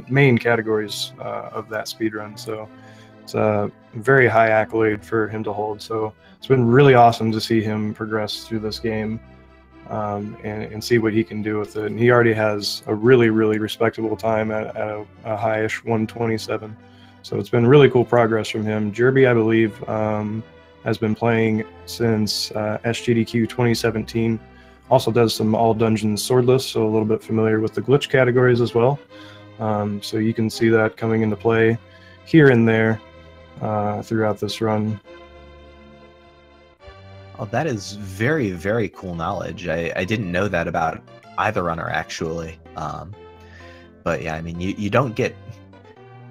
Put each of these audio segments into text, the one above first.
main categories of that speed run. So it's a very high accolade for him to hold. So it's been really awesome to see him progress through this game and see what he can do with it. And he already has a really, really respectable time at a high-ish 127. So it's been really cool progress from him. Jerbie, I believe, has been playing since SGDQ 2017. Also does some all dungeons swordless, so a little bit familiar with the glitch categories as well. So you can see that coming into play here and there throughout this run. Oh, that is very, very cool knowledge. I didn't know that about either runner, actually. But yeah, I mean, you don't get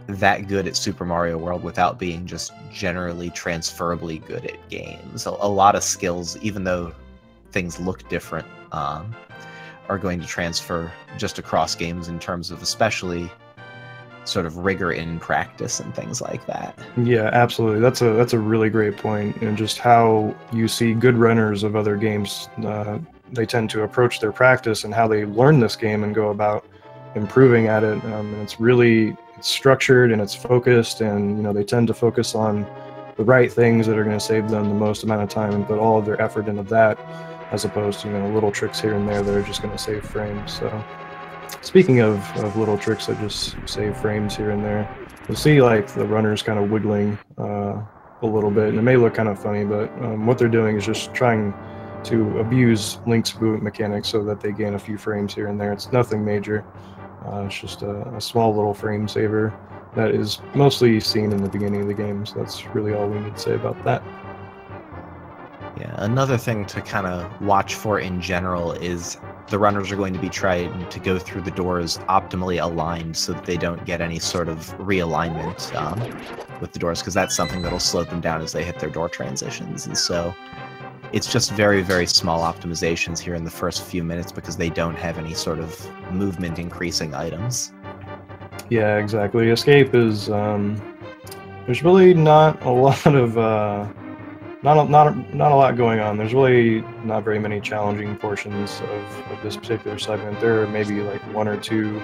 that good at Super Mario World without being just generally transferably good at games. A lot of skills, even though things look different, are going to transfer just across games in terms of especially sort of rigor in practice and things like that. Yeah, absolutely. That's a really great point. And just how you see good runners of other games, they tend to approach their practice and how they learn this game and go about improving at it. And it's structured and it's focused, and they tend to focus on the right things that are going to save them the most amount of time and put all of their effort into that, as opposed to little tricks here and there that are just going to save frames. So speaking of little tricks that just save frames here and there, you'll see like the runners kind of wiggling a little bit, and it may look kind of funny, but what they're doing is just trying to abuse Link's movement mechanics so that they gain a few frames here and there. It's nothing major. It's just a small little frame saver that is mostly seen in the beginning of the game, so that's really all we need to say about that. Yeah, another thing to kind of watch for in general is the runners are going to be trying to go through the doors optimally aligned so that they don't get any sort of realignment with the doors, because that's something that'll slow them down as they hit their door transitions. And so it's just very, very small optimizations here in the first few minutes because they don't have any sort of movement increasing items. Yeah, exactly. Escape is there's really not a lot of not a lot going on. There's really not very many challenging portions of this particular segment. There are maybe like one or two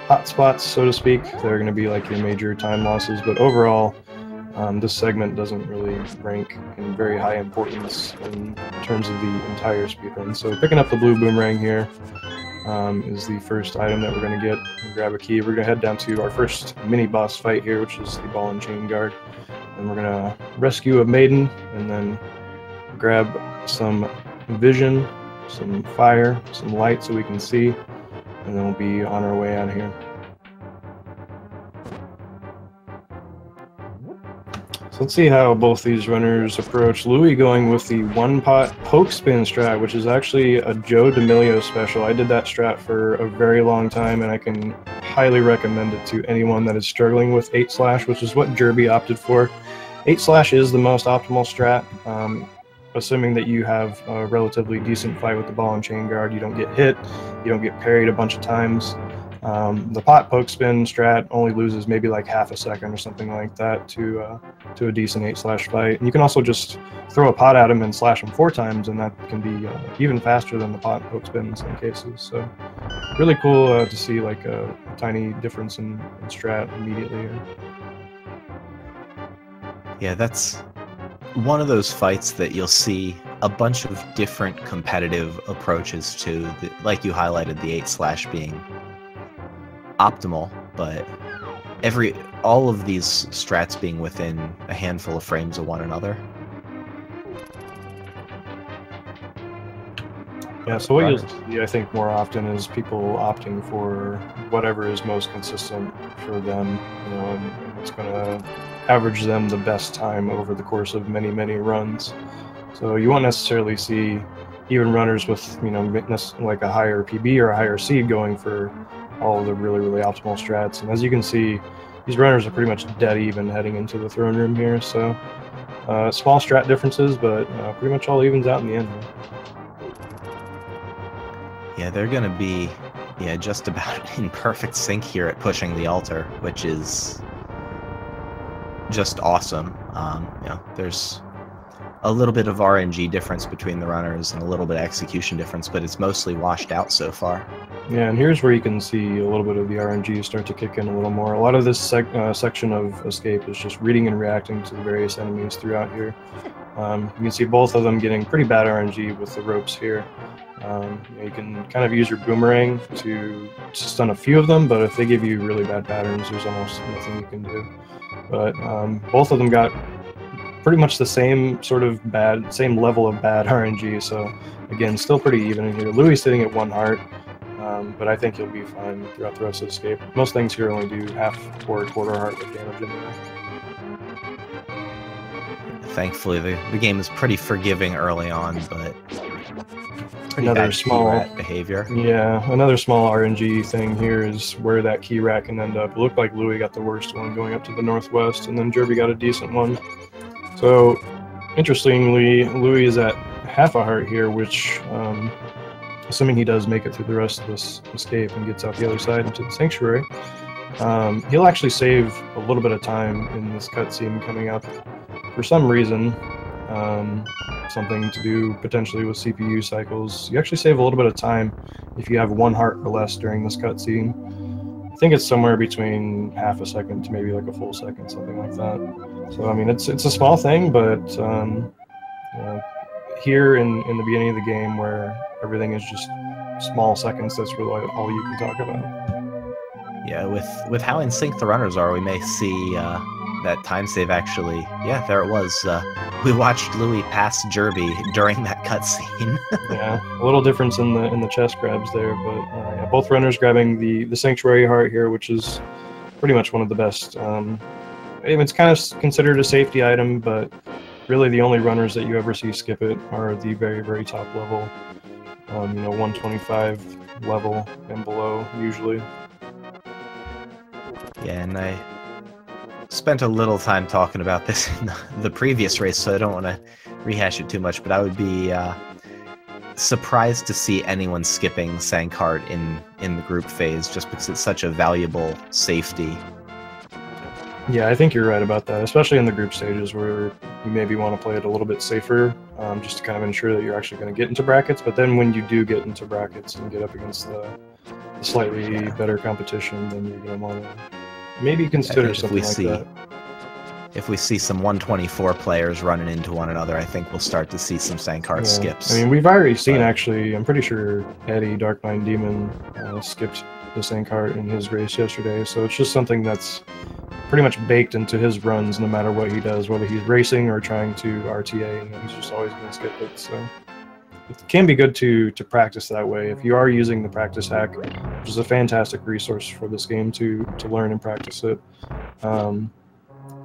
hot spots, so to speak. They're going to be like your major time losses, but overall, this segment doesn't really rank in very high importance in terms of the entire speedrun. So picking up the blue boomerang here is the first item that we're going to get. We'll grab a key. We're going to head down to our first mini boss fight here, which is the ball and chain guard. And we're going to rescue a maiden and then grab some vision, some fire, some light so we can see, and then we'll be on our way out of here. So let's see how both these runners approach. Louis going with the one-pot poke spin strat, which is actually a Joe D'Amelio special. I did that strat for a very long time, and I can highly recommend it to anyone that is struggling with 8/, which is what Jerbie opted for. 8/ is the most optimal strat, assuming that you have a relatively decent fight with the ball and chain guard. You don't get hit, you don't get parried a bunch of times. The pot poke spin strat only loses maybe like half a second or something like that to a decent 8/ fight. And you can also just throw a pot at him and slash him 4 times, and that can be even faster than the pot poke spin in some cases. So really cool to see like a tiny difference in strat immediately here. Yeah, that's one of those fights that you'll see a bunch of different competitive approaches to, like you highlighted, the 8/ being optimal, but all of these strats being within a handful of frames of one another. Yeah, so what you'll see, I think, more often is people opting for whatever is most consistent for them, and what's going to average them the best time over the course of many, many runs. So you won't necessarily see even runners with, like a higher PB or a higher seed going for all of the really, really optimal strats. And as you can see, these runners are pretty much dead even heading into the throne room here. So small strat differences, but pretty much all evens out in the end. Yeah, they're going to be just about in perfect sync here at pushing the altar, which is just awesome. There's a little bit of RNG difference between the runners and a little bit of execution difference, but it's mostly washed out so far. Yeah, and here's where you can see a little bit of the RNG start to kick in a little more. A lot of this section of escape is just reading and reacting to the various enemies throughout here. You can see both of them getting pretty bad RNG with the ropes here. You can kind of use your boomerang to stun a few of them, but if they give you really bad patterns, there's almost nothing you can do. But both of them got pretty much the same sort of same level of bad RNG, so again, still pretty even in here. Louis sitting at 1 heart, but I think he'll be fine throughout the rest of the escape. Most things here only do half or a quarter heart of damage anyway. Thankfully, the game is pretty forgiving early on, but pretty another bad small key rat behavior. Yeah, another small RNG thing here is where that key rat can end up. It looked like Louis got the worst one going up to the northwest, and then Jerbie got a decent one. So, interestingly, Louis is at half a heart here, which, assuming he does make it through the rest of this escape and gets out the other side into the sanctuary, he'll actually save a little bit of time in this cutscene coming up. For some reason, something to do potentially with CPU cycles, you actually save a little bit of time if you have 1 heart or less during this cutscene. I think it's somewhere between half a second to maybe like a full second, something like that. So I mean, it's a small thing, but here in the beginning of the game, where everything is just small seconds, that's really all you can talk about. Yeah, with how in sync the runners are, we may see that time save actually. Yeah, there it was. We watched Louis pass Jerbie during that cutscene. Yeah, a little difference in the chest grabs there, but yeah, both runners grabbing the Sanctuary Heart here, which is pretty much one of the best. It's kind of considered a safety item, but really the only runners that you ever see skip it are the very, very top level, 125 level and below usually. Yeah, and I spent a little time talking about this in the previous race, so I don't want to rehash it too much, but I would be surprised to see anyone skipping Sankart in the group phase, just because it's such a valuable safety. Yeah, I think you're right about that, especially in the group stages where you maybe want to play it a little bit safer, just to kind of ensure that you're actually going to get into brackets. But then when you do get into brackets and get up against the slightly better competition, then you're going to want to maybe consider something like that. If we see some 124 players running into one another, I think we'll start to see some Sankart skips. I mean, we've already seen, actually, I'm pretty sure Eddie, Darkmind Demon, skipped the Sankart in his race yesterday, so it's just something that's pretty much baked into his runs no matter what he does, whether he's racing or trying to RTA, he's just always going to skip it. So it can be good to practice that way. If you are using the practice hack, which is a fantastic resource for this game to learn and practice it,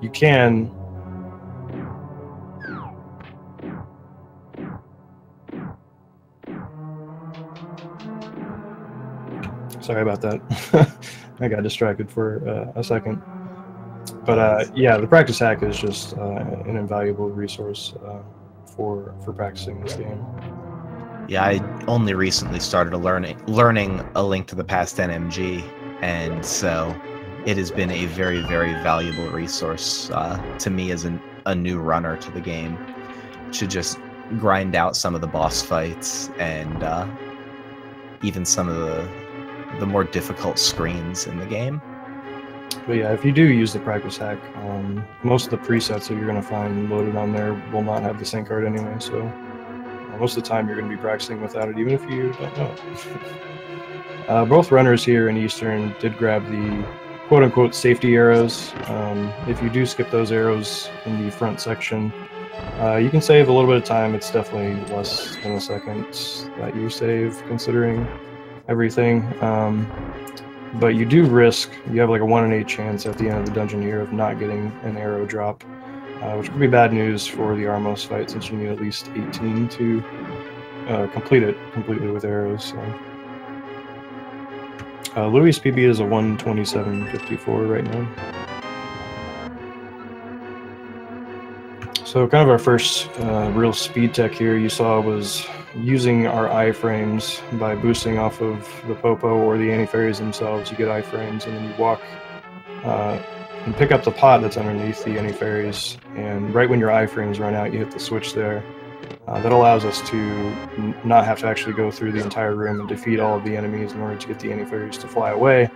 you can sorry about that. I got distracted for a second. But yeah, the practice hack is just an invaluable resource for practicing this game. Yeah, I only recently started learning A Link to the Past NMG, and so it has been a very, very valuable resource to me as a new runner to the game, to just grind out some of the boss fights and even some of the more difficult screens in the game. But yeah, if you do use the practice hack, most of the presets that you're going to find loaded on there will not have the Sankart anyway, so most of the time you're going to be practicing without it, even if you don't know it. Both runners here in Eastern did grab the quote-unquote safety arrows. If you do skip those arrows in the front section, you can save a little bit of time. It's definitely less than a second that you save, considering everything. But you do risk, you have like a 1 in 8 chance at the end of the dungeon here of not getting an arrow drop, which could be bad news for the Armos fight, since you need at least 18 to complete it completely with arrows. So. Louis' PB is a 127.54 right now. So kind of our first real speed tech here you saw was using our iframes by boosting off of the Popo or the anti-fairies themselves. You get iframes and then you walk and pick up the pot that's underneath the any fairies, and right when your iframes run out, you hit the switch there. That allows us to not have to actually go through the entire room and defeat all of the enemies in order to get the any fairies to fly away,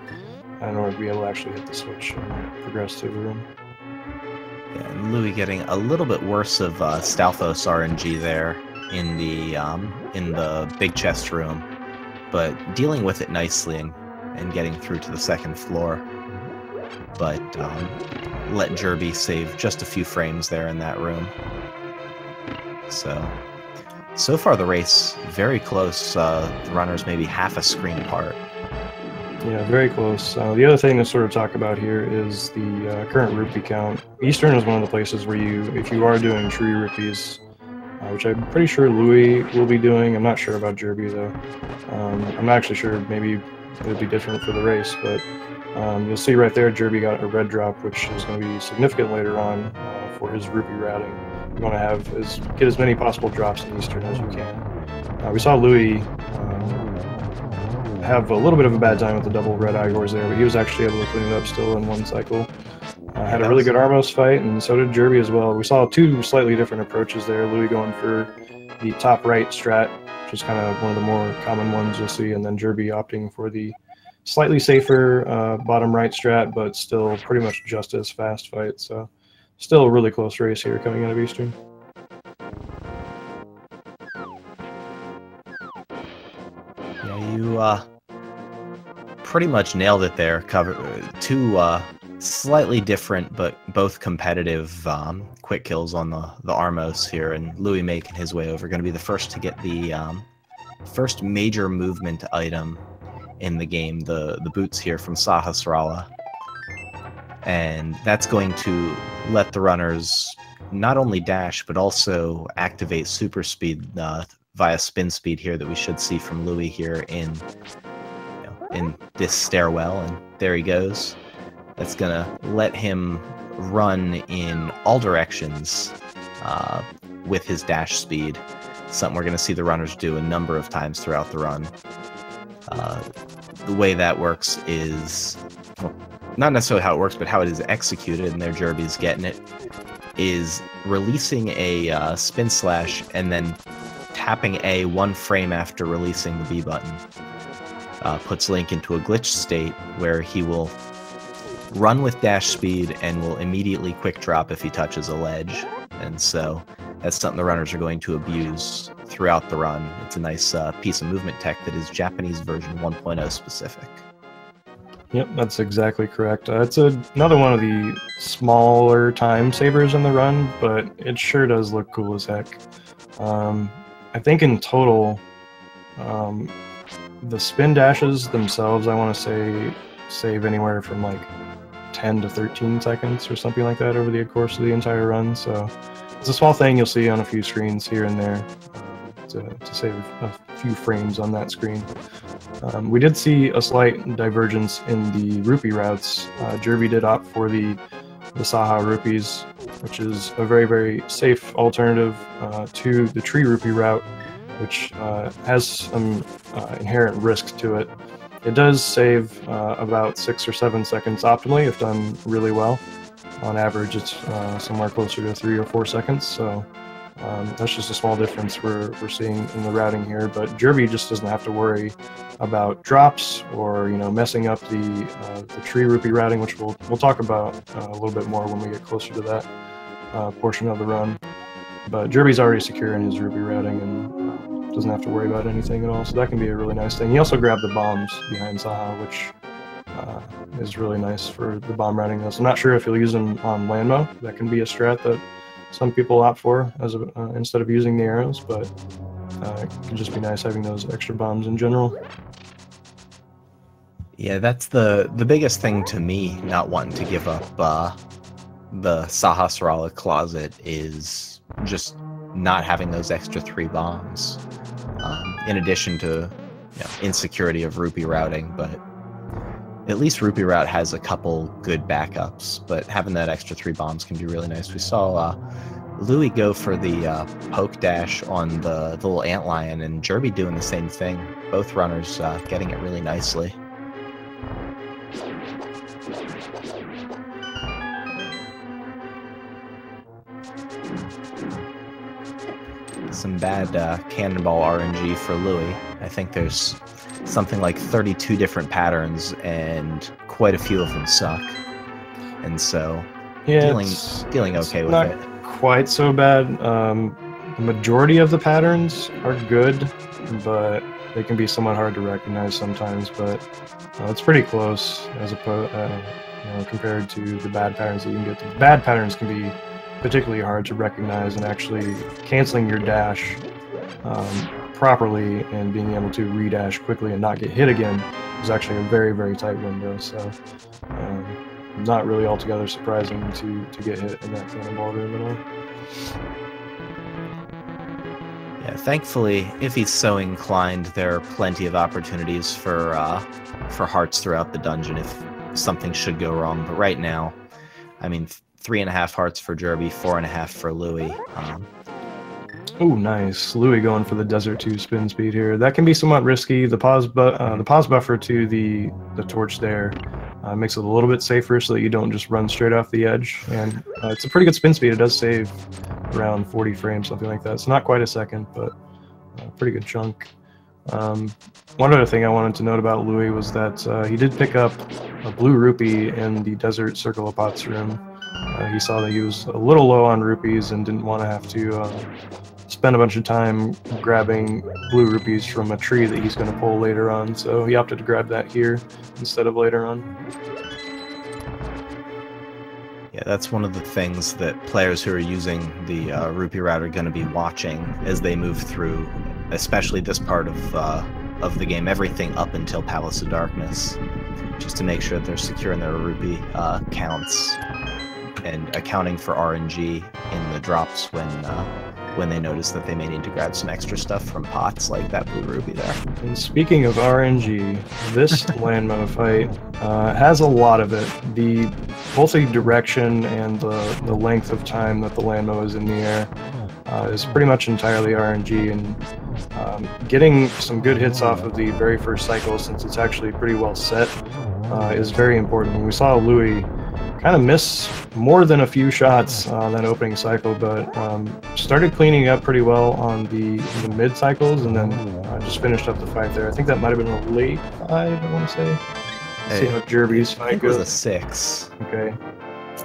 in order to be able to actually hit the switch and progress through the room. Yeah, and Louis getting a little bit worse of Stalfos RNG there in the big chest room, but dealing with it nicely and getting through to the second floor. But let Jerbie save just a few frames there in that room. So far the race very close. The runners maybe half a screen apart. Yeah, very close. The other thing to sort of talk about here is the current rupee count. Eastern is one of the places where if you are doing tree rupees, which I'm pretty sure Louis will be doing. I'm not sure about Jerbie though. I'm not actually sure. Maybe it would be different for the race, but you'll see right there, Jerbie got a red drop, which is going to be significant later on for his rupee routing. You want to get as many possible drops in Eastern as you can. We saw Louis have a little bit of a bad time with the double red Igors there, but he was actually able to clean it up still in one cycle. Had a really good Armos fight, and so did Jerbie as well. We saw two slightly different approaches there. Louis going for the top right strat, which is kind of one of the more common ones you'll see, and then Jerbie opting for the slightly safer bottom right strat, but still pretty much just as fast fight. So still a really close race here coming out of Eastern. Yeah, you pretty much nailed it there. Two slightly different but both competitive quick kills on the Armos here, and Louis making his way over, going to be the first to get the first major movement item in the game, the boots here from Sahasrara. And that's going to let the runners not only dash, but also activate super speed via spin speed here that we should see from Louis here in this stairwell. And there he goes. That's going to let him run in all directions with his dash speed. Something we're going to see the runners do a number of times throughout the run. The way that works is, well, not necessarily how it works, but how it is executed, and there Jerbie's getting it, is releasing a spin slash and then tapping A one frame after releasing the B button. Puts Link into a glitch state where he will run with dash speed and will immediately quick drop if he touches a ledge. And so that's something the runners are going to abuse throughout the run. It's a nice piece of movement tech that is Japanese version 1.0 specific. Yep, that's exactly correct. It's another one of the smaller time savers in the run, but it sure does look cool as heck. I think in total, the spin dashes themselves, I want to say, save anywhere from like 10 to 13 seconds or something like that over the course of the entire run. So it's a small thing you'll see on a few screens here and there to save a few frames on that screen. We did see a slight divergence in the rupee routes. Jerbie did opt for the Saha rupees, which is a very, very safe alternative to the tree rupee route, which has some inherent risk to it. It does save about 6 or 7 seconds optimally if done really well. On average, it's somewhere closer to 3 or 4 seconds. So that's just a small difference we're seeing in the routing here. But Jerbie just doesn't have to worry about drops or messing up the tree rupee routing, which we'll talk about a little bit more when we get closer to that portion of the run. But Jerbie's already secure in his rupee routing and doesn't have to worry about anything at all. So that can be a really nice thing. He also grabbed the bombs behind Saha, which is really nice for the bomb routing. I'm not sure if he'll use them on Landmo. That can be a strat that some people opt for as instead of using the arrows, but it can just be nice having those extra bombs in general. Yeah, that's the biggest thing to me, not wanting to give up the Sahasrara closet, is just not having those extra 3 bombs. In addition to insecurity of rupee routing, but at least rupee route has a couple good backups, but having that extra 3 bombs can be really nice. We saw Louis go for the poke dash on the little antlion, and Jerbie doing the same thing. Both runners getting it really nicely. some bad cannonball RNG for Louis. I think there's something like 32 different patterns, and quite a few of them suck. And so, Yeah, dealing okay with not it. Quite so bad. The majority of the patterns are good, but they can be somewhat hard to recognize sometimes. But it's pretty close as opposed, compared to the bad patterns that you can get. The bad patterns can be particularly hard to recognize, and actually canceling your dash properly and being able to redash quickly and not get hit again is actually a very, very tight window. So not really altogether surprising to get hit in that cannonball room at all. Yeah, thankfully, if he's so inclined, there are plenty of opportunities for hearts throughout the dungeon if something should go wrong. But right now, I mean, 3.5 hearts for Jerbie, 4.5 for Louis. Oh, nice. Louis going for the Desert 2 spin speed here. That can be somewhat risky. The pause buffer to the torch there makes it a little bit safer so that you don't just run straight off the edge. And it's a pretty good spin speed. It does save around 40 frames, something like that. It's not quite a second, but a pretty good chunk. One other thing I wanted to note about Louis was that he did pick up a blue rupee in the Desert Circle of Pots room. He saw that he was a little low on rupees and didn't want to have to spend a bunch of time grabbing blue rupees from a tree that he's going to pull later on, so he opted to grab that here instead of later on. Yeah, that's one of the things that players who are using the rupee route are going to be watching as they move through, especially this part of the game, everything up until Palace of Darkness, just to make sure that they're securing their rupee counts and accounting for RNG in the drops when they notice that they may need to grab some extra stuff from pots like that blue rupee there. And speaking of RNG, this landmo fight has a lot of it. Both the direction and the length of time that the landmo is in the air is pretty much entirely RNG, and getting some good hits off of the very first cycle, since it's actually pretty well set, is very important. We saw Louis kind of miss more than a few shots that opening cycle, but started cleaning up pretty well on the mid cycles, and then just finished up the fight there. I think that might have been a late 5, I want to say. See how Jerbie's fight goes. It was a 6. Okay.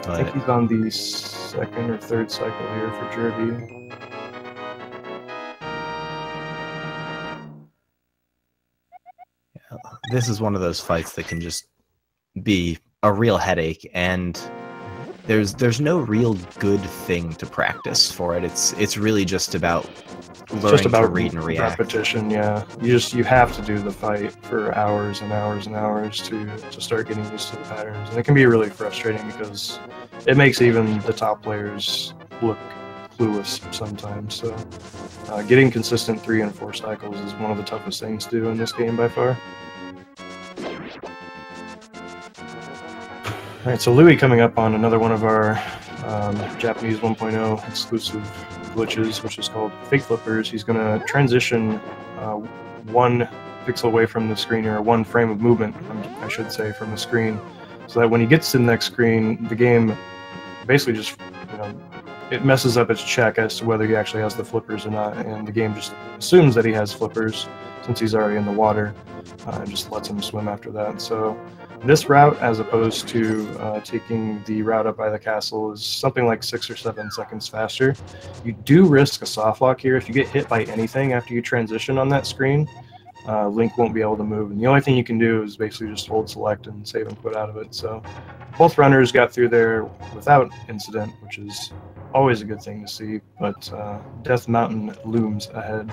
I think he's on the 2nd or 3rd cycle here for Jerbie. This is one of those fights that can just be a real headache, and there's no real good thing to practice for it. It's really just about learning to read and react. Repetition, yeah. You have to do the fight for hours and hours and hours to start getting used to the patterns, and it can be really frustrating because it makes even the top players look clueless sometimes. So getting consistent 3 and 4 cycles is one of the toughest things to do in this game by far. Alright, so Louis coming up on another one of our Japanese 1.0 exclusive glitches, which is called Fake Flippers. He's going to transition 1 pixel away from the screen, or 1 frame of movement, I should say, from the screen, so that when he gets to the next screen, the game basically just, it messes up its check as to whether he actually has the flippers or not, and the game just assumes that he has flippers since he's already in the water, and just lets him swim after that. So this route, as opposed to taking the route up by the castle, is something like 6 or 7 seconds faster. You do risk a soft lock here. If you get hit by anything after you transition on that screen, Link won't be able to move. And the only thing you can do is basically just hold select and save and quit out of it. So both runners got through there without incident, which is always a good thing to see. But Death Mountain looms ahead.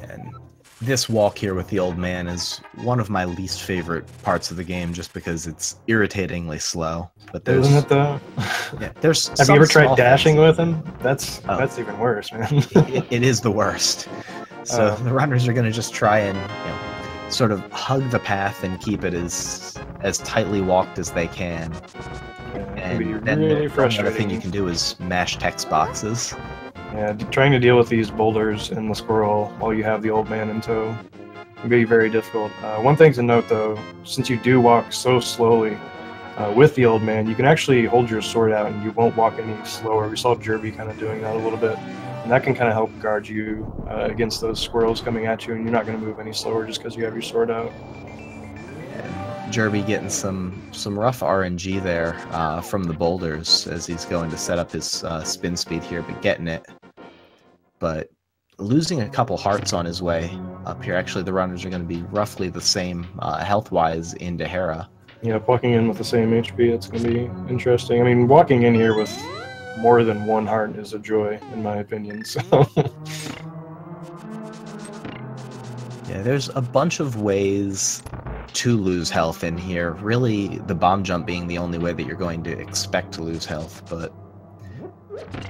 And this walk here with the old man is one of my least favorite parts of the game, just because it's irritatingly slow. But there's, isn't it though? Yeah, there's. Have you ever tried dashing with him? That's even worse, man. it is the worst. So the runners are going to just try and sort of hug the path and keep it as tightly walked as they can. Yeah, and then really the other thing you can do is mash text boxes. Yeah, trying to deal with these boulders in the squirrel while you have the old man in tow can be very difficult. One thing to note, though, since you do walk so slowly, with the old man, you can actually hold your sword out and you won't walk any slower. We saw Jerbie kind of doing that a little bit, and that can kind of help guard you against those squirrels coming at you, and you're not going to move any slower just because you have your sword out. Jerbie getting some rough RNG there from the boulders as he's going to set up his spin speed here, but getting it. But losing a couple hearts on his way up here. Actually, the runners are going to be roughly the same health-wise into Hera. Yeah, walking in with the same HP, it's going to be interesting. I mean, walking in here with more than one heart is a joy, in my opinion. So. Yeah, there's a bunch of ways to lose health in here. Really, the bomb jump being the only way that you're going to expect to lose health, but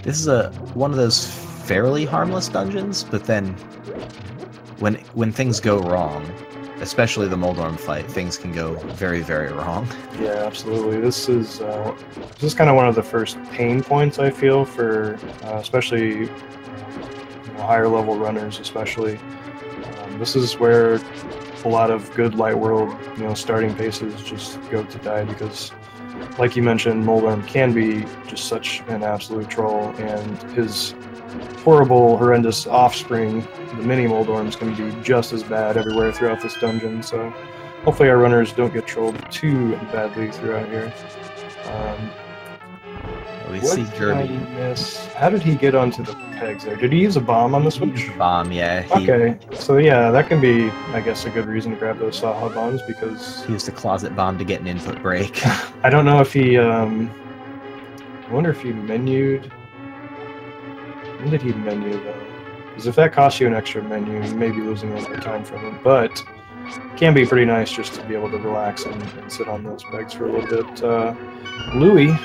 this is one of those fairly harmless dungeons, but then when things go wrong, especially the Moldorm fight, things can go very, very wrong. Yeah, absolutely. This is kind of one of the first pain points I feel for especially higher level runners, especially. This is where a lot of good light world, starting paces just go to die because, like you mentioned, Moldorm can be just such an absolute troll, and his horrible, horrendous offspring, the mini Moldorms, can be just as bad everywhere throughout this dungeon. So hopefully our runners don't get trolled too badly throughout here. We see Jerbie. How did he get onto the pegs there? Did he use a bomb on the switch? He used a bomb, yeah. Okay, so yeah, that can be, I guess, a good reason to grab those Saha bombs because... He used a closet bomb to get an input break. I don't know if he, I wonder if he menued... When did he menu, though? Because if that costs you an extra menu, you may be losing a little bit of time from it, but it can be pretty nice just to be able to relax and sit on those pegs for a little bit. Louis,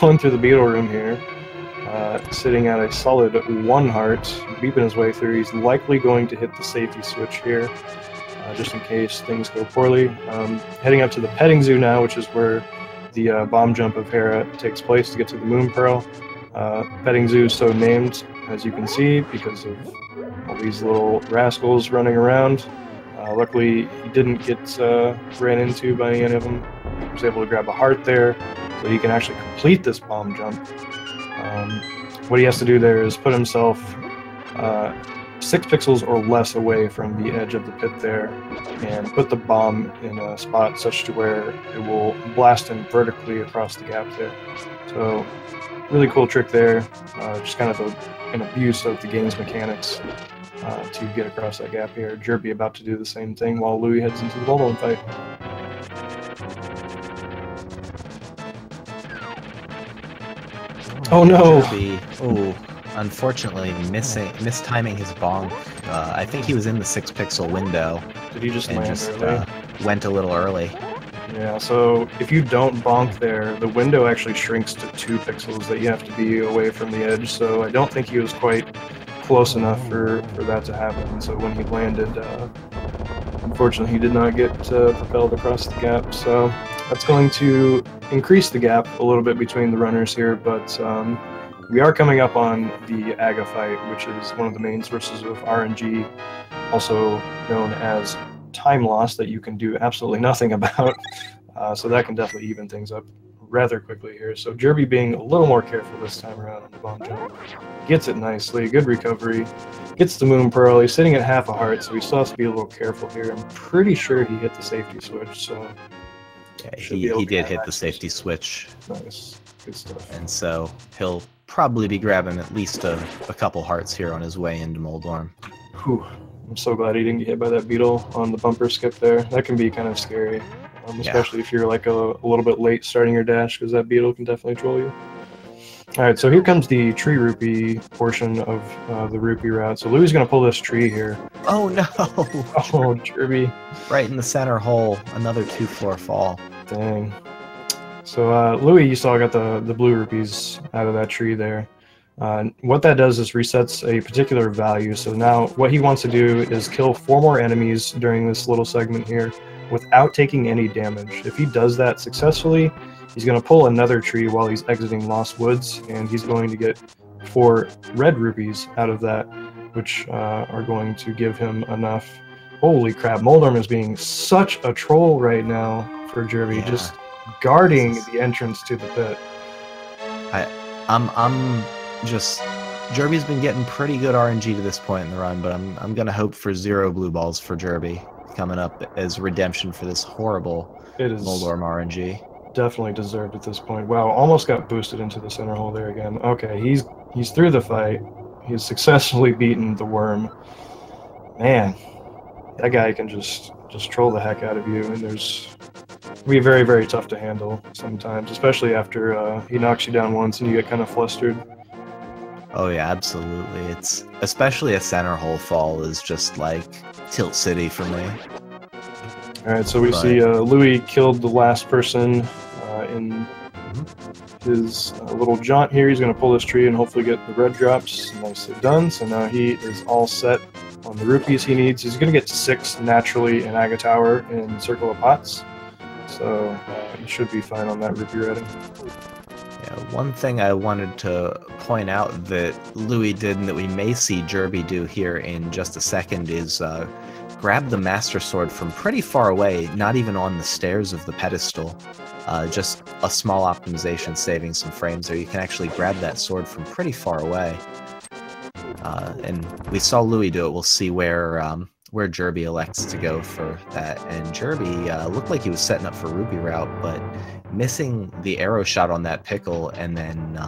going through the beetle room here, sitting at a solid 1 heart, beeping his way through. He's likely going to hit the safety switch here, just in case things go poorly. Heading up to the petting zoo now, which is where the bomb jump of Hera takes place to get to the Moon Pearl. Petting zoo so named, as you can see, because of all these little rascals running around. Luckily, he didn't get ran into by any of them. He was able to grab a heart there, so he can actually complete this bomb jump. What he has to do there is put himself 6 pixels or less away from the edge of the pit there, and put the bomb in a spot such to where it will blast him vertically across the gap there. So, really cool trick there, just kind of an abuse of the game's mechanics to get across that gap here. Jerbie about to do the same thing while Louis heads into the Moldorm fight. Oh no! Unfortunately, mistiming his bonk. I think he was in the 6 pixel window. Did he just and land early? Went a little early. Yeah, so if you don't bonk there, the window actually shrinks to 2 pixels that you have to be away from the edge, so I don't think he was quite close enough for that to happen. So when he landed, unfortunately he did not get propelled across the gap, so that's going to increase the gap a little bit between the runners here, but we are coming up on the Aga fight, which is one of the main sources of RNG, also known as time loss that you can do absolutely nothing about. So that can definitely even things up rather quickly here. So Jerbie being a little more careful this time around on the bomb jump. Gets it nicely, good recovery. Gets the Moon Pearl. He's sitting at half a heart, so he still has to be a little careful here. I'm pretty sure he hit the safety switch, so... Yeah, he did hit the safety switch. Nice, good stuff. And so he'll probably be grabbing at least a couple hearts here on his way into Moldorm. Whew. I'm so glad he didn't get hit by that beetle on the bumper skip there. That can be kind of scary, especially if you're like a little bit late starting your dash, because that beetle can definitely troll you. All right, so here comes the tree rupee portion of the rupee route. So Louis is going to pull this tree here. Oh no! Oh, Jerbie. Right in the center hole. Another 2-floor fall. Dang. So Louis, you saw got the blue rupees out of that tree there. What that does is resets a particular value. So now what he wants to do is kill 4 more enemies during this little segment here without taking any damage. If he does that successfully, he's going to pull another tree while he's exiting Lost Woods, and he's going to get 4 red rupees out of that, which are going to give him enough. Holy crap, Moldorm is being such a troll right now for Jerbie. Yeah. Just guarding the entrance to the pit. I'm just Jerbie's been getting pretty good RNG to this point in the run, but I'm gonna hope for 0 blue balls for Jerbie coming up as redemption for this horrible Moldorm RNG. Definitely deserved at this point. Wow, almost got boosted into the center hole there again. Okay, he's through the fight. He's successfully beaten the worm. Man, that guy can just troll the heck out of you, and it'll be very, very tough to handle sometimes, especially after he knocks you down once and you get kind of flustered. Oh yeah, absolutely. It's especially a center hole fall is just like Tilt City for me. All right, so we see Louis killed the last person in his little jaunt here. He's going to pull this tree and hopefully get the red drops. Nicely done. So now he is all set on the rupees he needs. He's going to get 6 naturally in Aga Tower in Circle of Pots. So he should be fine on that rupee rating. Yeah, one thing I wanted to point out that Louis did and that we may see Jerbie do here in just a second is grab the Master Sword from pretty far away, not even on the stairs of the pedestal. Just a small optimization saving some frames there. You can actually grab that sword from pretty far away. And we saw Louis do it. We'll see where Jerbie elects to go for that. And Jerbie looked like he was setting up for Rupee Route, but missing the arrow shot on that pickle and then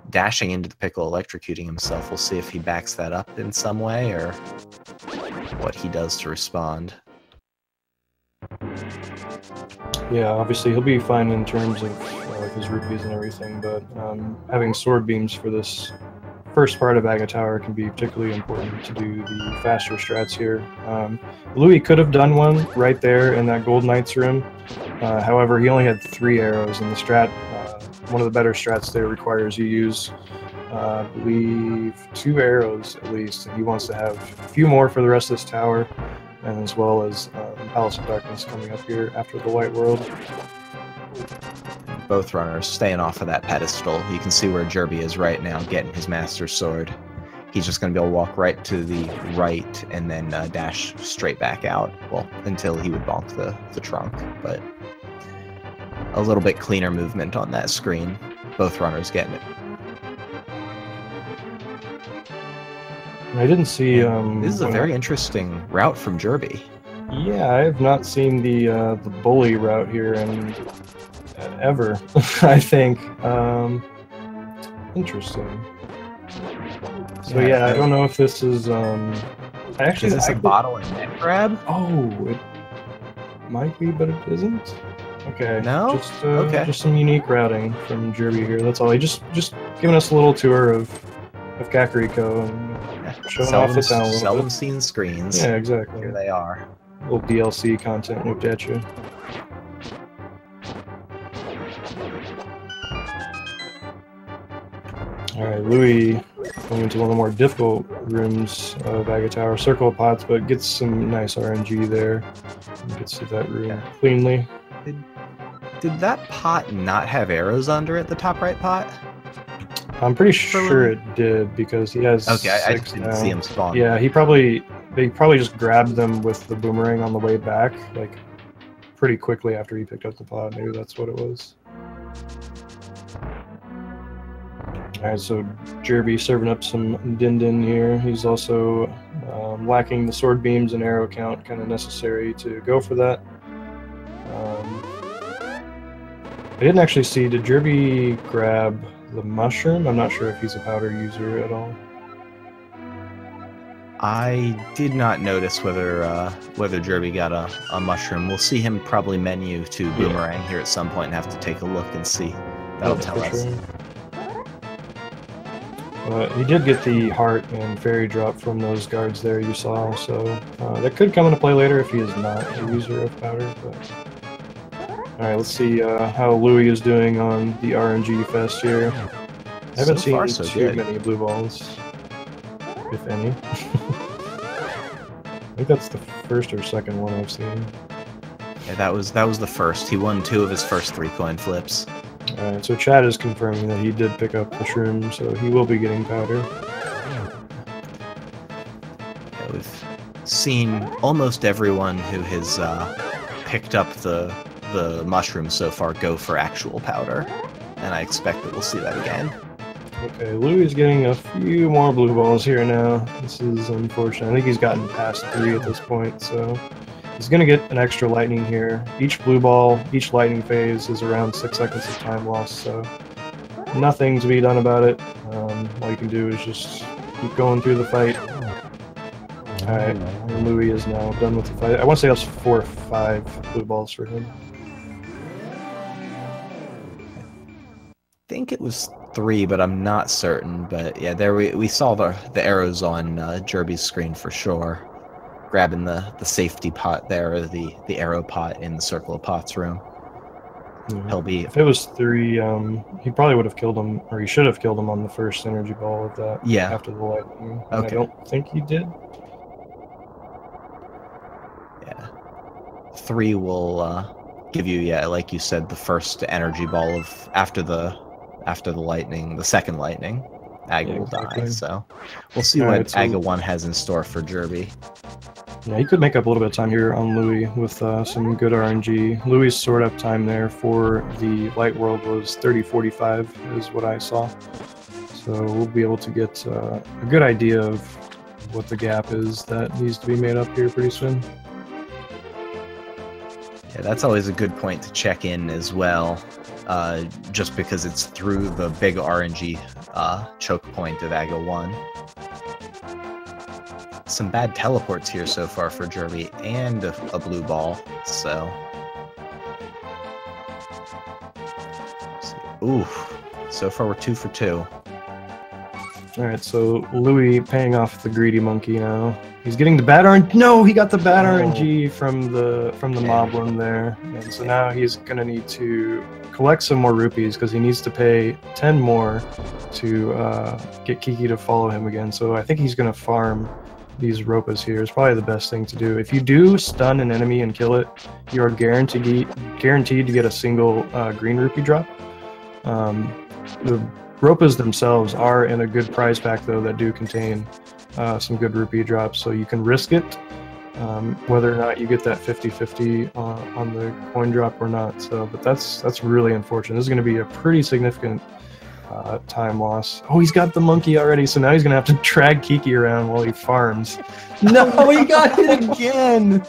dashing into the pickle, electrocuting himself. We'll see if he backs that up in some way or what he does to respond. Yeah, obviously he'll be fine in terms of his rupees and everything, but having sword beams for this first part of Aga Tower can be particularly important to do the faster strats here. Louis could have done one right there in that Gold Knight's room. However, he only had 3 arrows, and the strat, one of the better strats there requires you use, I believe, 2 arrows at least, and he wants to have a few more for the rest of this tower, and as well as Palace of Darkness coming up here after the White World. Both runners staying off of that pedestal. You can see where Jerbie is right now, getting his Master Sword. He's just going to be able to walk right to the right and then dash straight back out. Well, until he would bonk the trunk, but a little bit cleaner movement on that screen. Both runners getting it. I didn't see... this is a very interesting route from Jerbie. Yeah, I have not seen the bully route here in ever, I think. Interesting. So yeah, I don't know if this is actually, is this a bottle and neck grab? Oh, it might be, but it isn't. Okay. No. Just some unique routing from Jerbie here. That's all. He just giving us a little tour of Kakariko and showing off the town a little bit. Seldom seen screens. Yeah, exactly. Here they are. A little DLC content looked at you. Alright, Louis going into one of the more difficult rooms of Aga Tower, Circle of Pots, but gets some nice RNG there. Gets to that room cleanly. Did that pot not have arrows under it, the top right pot? I'm pretty sure it did, because he has 6 I just didn't see him spawn. Yeah, they probably just grabbed them with the boomerang on the way back, like pretty quickly after he picked up the pot. Maybe that's what it was. Alright, so Jerbie serving up some Din here. He's also lacking the sword beams and arrow count kind of necessary to go for that. I didn't actually see, did Jerbie grab the mushroom? I'm not sure if he's a powder user at all. I did not notice whether Jerbie got a mushroom. We'll see him probably menu to boomerang here at some point and have to take a look and see. That'll tell us. Sure. He did get the heart and fairy drop from those guards there you saw, so that could come into play later if he is not a user of powder. Alright, let's see how Louis is doing on the RNG fest here. I haven't seen too many blue balls, if any. I think that's the first or second one I've seen. Yeah, that was the first. He won 2 of his first 3 coin flips. Alright, so Chad is confirming that he did pick up the shroom, so he will be getting powder. Yeah, we've seen almost everyone who has picked up the the mushrooms so far go for actual powder, and I expect that we'll see that again. Okay, Louis is getting a few more blue balls here now. This is unfortunate. I think he's gotten past 3 at this point, so he's going to get an extra lightning here. Each blue ball, each lightning phase is around 6 seconds of time loss, so nothing to be done about it. All you can do is just keep going through the fight. Alright, Louis is now done with the fight. I want to say that's 4 or 5 blue balls for him. I think it was 3, but I'm not certain. But yeah, there we saw the arrows on Jerbie's screen for sure. Grabbing the safety pot there, or the arrow pot in the circle of pots room. Yeah. He'll be. If it was 3, he probably would have killed him, or he should have killed him on the first energy ball of that. Yeah. After the lightning. Okay. I don't think he did. Yeah. 3 will give you, yeah, like you said, the first energy ball of after the lightning, the second lightning. Aga will die, so we'll see what Aga 1 has in store for Jerbie. Yeah, he could make up a little bit of time here on Louis with some good RNG. Louis' sword up time there for the light world was 30:45 is what I saw. So we'll be able to get a good idea of what the gap is that needs to be made up here pretty soon. Yeah, that's always a good point to check in as well, just because it's through the big RNG choke point of Aga 1. Some bad teleports here so far for Jerbie, and a blue ball, so... Ooh, so far we're 2 for 2. Alright, so Louis paying off the greedy monkey now. He's getting the bad RNG. No, he got the bad RNG from the moblin there. And so now he's gonna need to collect some more rupees because he needs to pay 10 more to get Kiki to follow him again. So I think he's gonna farm these ropas here. Is probably the best thing to do. If you do stun an enemy and kill it, you are guaranteed to get a single green rupee drop. The ropas themselves are in a good prize pack though that do contain some good rupee drops, so you can risk it whether or not you get that 50-50 on the coin drop or not. So, but that's really unfortunate. This is going to be a pretty significant time loss. Oh, he's got the monkey already, so now he's going to have to drag Kiki around while he farms. No, he got it again!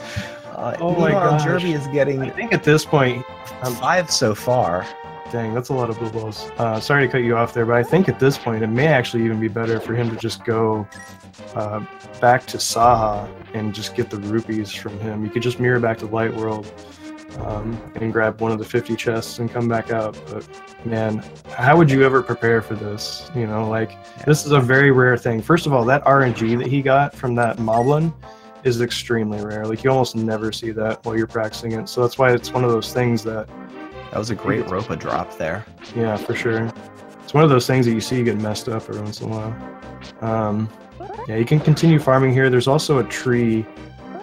Oh my god, Jerbie is getting... I think at this point... 5 so far. Dang, that's a lot of blue balls. Sorry to cut you off there, but I think at this point it may actually even be better for him to just go back to Saha and just get the rupees from him. You could just mirror back to Light World and grab one of the 50 chests and come back out. But man, how would you ever prepare for this? You know, like, this is a very rare thing. First of all, that RNG that he got from that Moblin is extremely rare. Like, you almost never see that while you're practicing it. So that's why it's one of those things that... That was a great ropa drop there. Yeah, for sure. It's one of those things that you see get messed up every once in a while. Yeah, you can continue farming here. There's also a tree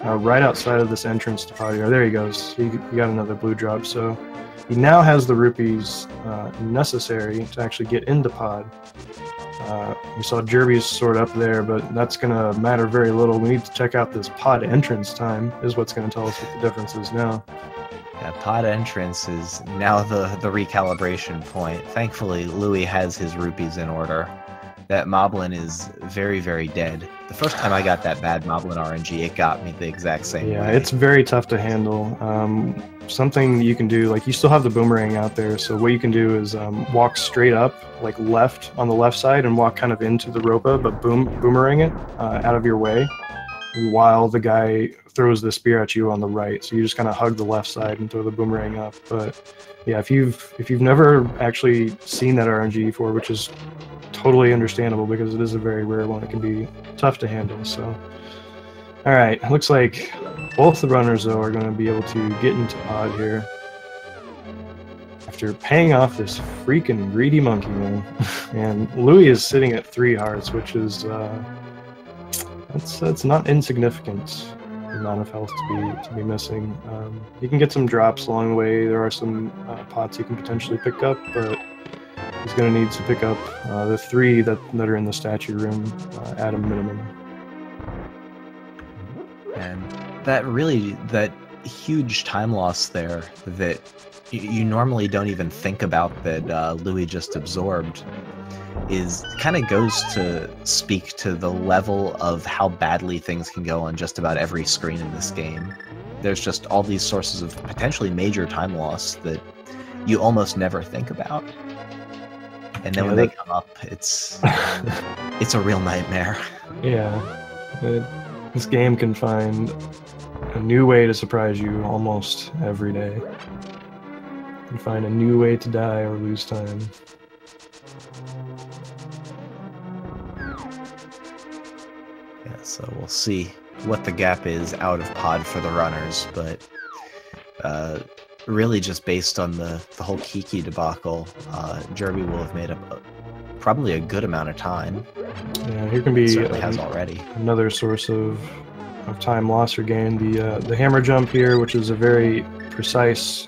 right outside of this entrance to Pod. There he goes. He got another blue drop. So he now has the rupees necessary to actually get into Pod. We saw Jerbie's sword up there, but that's going to matter very little. We need to check out this Pod entrance time is what's going to tell us what the difference is now. Yeah, Pod entrance is now the recalibration point. Thankfully, Louis has his rupees in order. That Moblin is very, very dead. The first time I got that bad Moblin RNG, it got me the exact same way. Yeah, it's very tough to handle. Something you can do, like, you still have the boomerang out there, so what you can do is walk straight up, like left on the left side, and walk kind of into the ropa, but boomerang it out of your way, while the guy throws the spear at you on the right. So you just kind of hug the left side and throw the boomerang up. But yeah, if you've never actually seen that RNG before, which is totally understandable because it is a very rare one, it can be tough to handle. So all right, looks like both the runners though are going to be able to get into Pod here after paying off this freaking greedy monkey, man. And Louis is sitting at 3 hearts, which is that's not insignificant amount of health to be missing. You can get some drops along the way. There are some pots you can potentially pick up, but he's going to need to pick up the 3 that are in the statue room at a minimum. And that huge time loss there that you normally don't even think about that Louis just absorbed kind of goes to speak to the level of how badly things can go on just about every screen in this game. There's just all these sources of potentially major time loss that you almost never think about. And then when they come up, it's a real nightmare. Yeah. This game can find a new way to surprise you almost every day. You can find a new way to die or lose time. Yeah, so we'll see what the gap is out of pod for the runners, but really just based on the whole Kiki debacle, Jerbie will have made up probably a good amount of time. Yeah, here can be certainly has already another source of time loss or gain. The hammer jump here, which is a very precise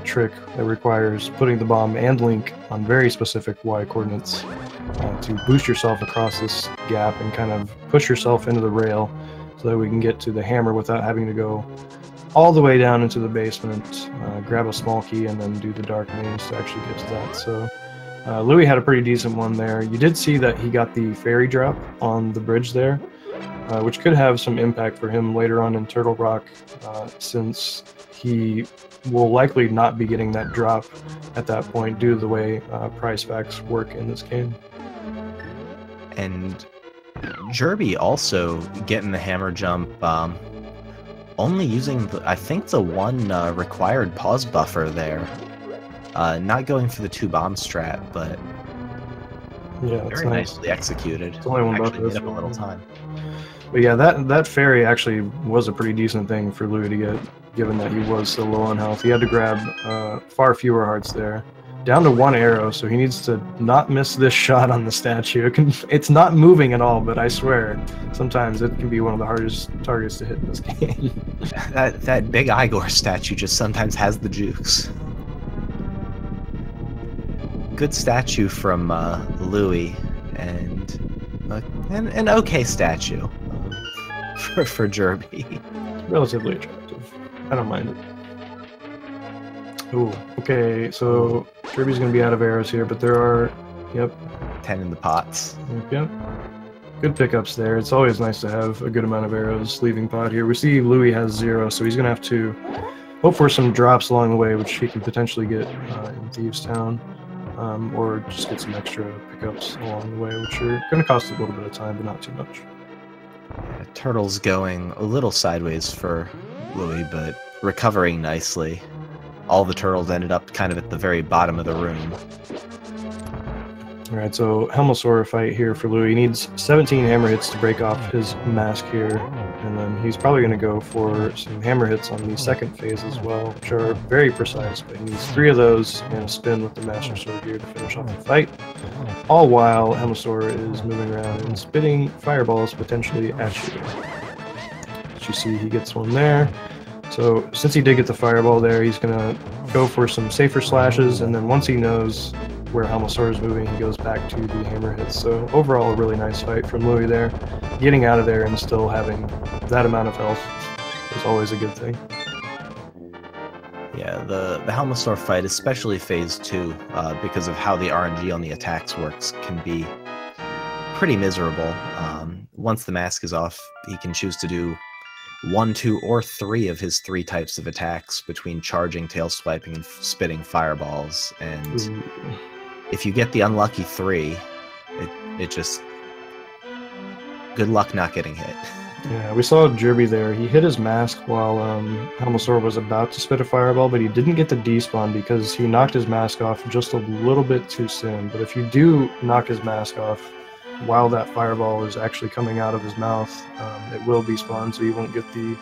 trick that requires putting the bomb and Link on very specific Y coordinates to boost yourself across this gap and kind of push yourself into the rail so that we can get to the hammer without having to go all the way down into the basement, grab a small key, and then do the dark maze to actually get to that. So Louis had a pretty decent one there. You did see that he got the fairy drop on the bridge there, which could have some impact for him later on in Turtle Rock, since he will likely not be getting that drop at that point due to the way prize packs work in this game. And Jerbie also getting the hammer jump, only using, I think, the one required pause buffer there. Not going for the 2 bomb strat, but yeah, very nicely executed. It's only one actually made up a little time. But yeah, that fairy actually was a pretty decent thing for Louis to get, given that he was so low on health. He had to grab far fewer hearts there. Down to 1 arrow, so he needs to not miss this shot on the statue. It's not moving at all, but I swear, sometimes it can be one of the hardest targets to hit in this game. that big Igor statue just sometimes has the jukes. Good statue from Louis, and an okay statue for Jerbie. Relatively attractive. I don't mind it. Ooh, okay, so Jerbie's going to be out of arrows here, but there are, 10 in the pots. Yep. Good pickups there. It's always nice to have a good amount of arrows leaving pot here. We see Louis has 0, so he's going to have to hope for some drops along the way, which he can potentially get in Thieves Town, or just get some extra pickups along the way, which are going to cost a little bit of time, but not too much. Yeah, Turtle's going a little sideways for Louis, but recovering nicely. All the turtles ended up kind of at the very bottom of the room. Alright, so Helmosaur fight here for Louis. He needs 17 hammer hits to break off his mask here, and then he's probably going to go for some hammer hits on the second phase as well, which are very precise, but he needs 3 of those and a spin with the Master Sword here to finish off the fight. All while Helmosaur is moving around and spitting fireballs potentially at you. As you see, he gets one there. So since he did get the fireball there, he's going to go for some safer slashes, and then once he knows where Helmosaur is moving, he goes back to the hammer hits. So overall, a really nice fight from Louis there. Getting out of there and still having that amount of health is always a good thing. Yeah, the Helmosaur fight, especially phase 2, because of how the RNG on the attacks works, can be pretty miserable. Once the mask is off, he can choose to do 1, 2, or 3 of his 3 types of attacks between charging, tail swiping, and spitting fireballs. And if you get the unlucky 3, it just... good luck not getting hit. Yeah, we saw Jerbie there. He hit his mask while Helmosaur was about to spit a fireball, but he didn't get the despawn because he knocked his mask off just a little bit too soon. But if you do knock his mask off while that fireball is actually coming out of his mouth, it will despawn, so you won't get the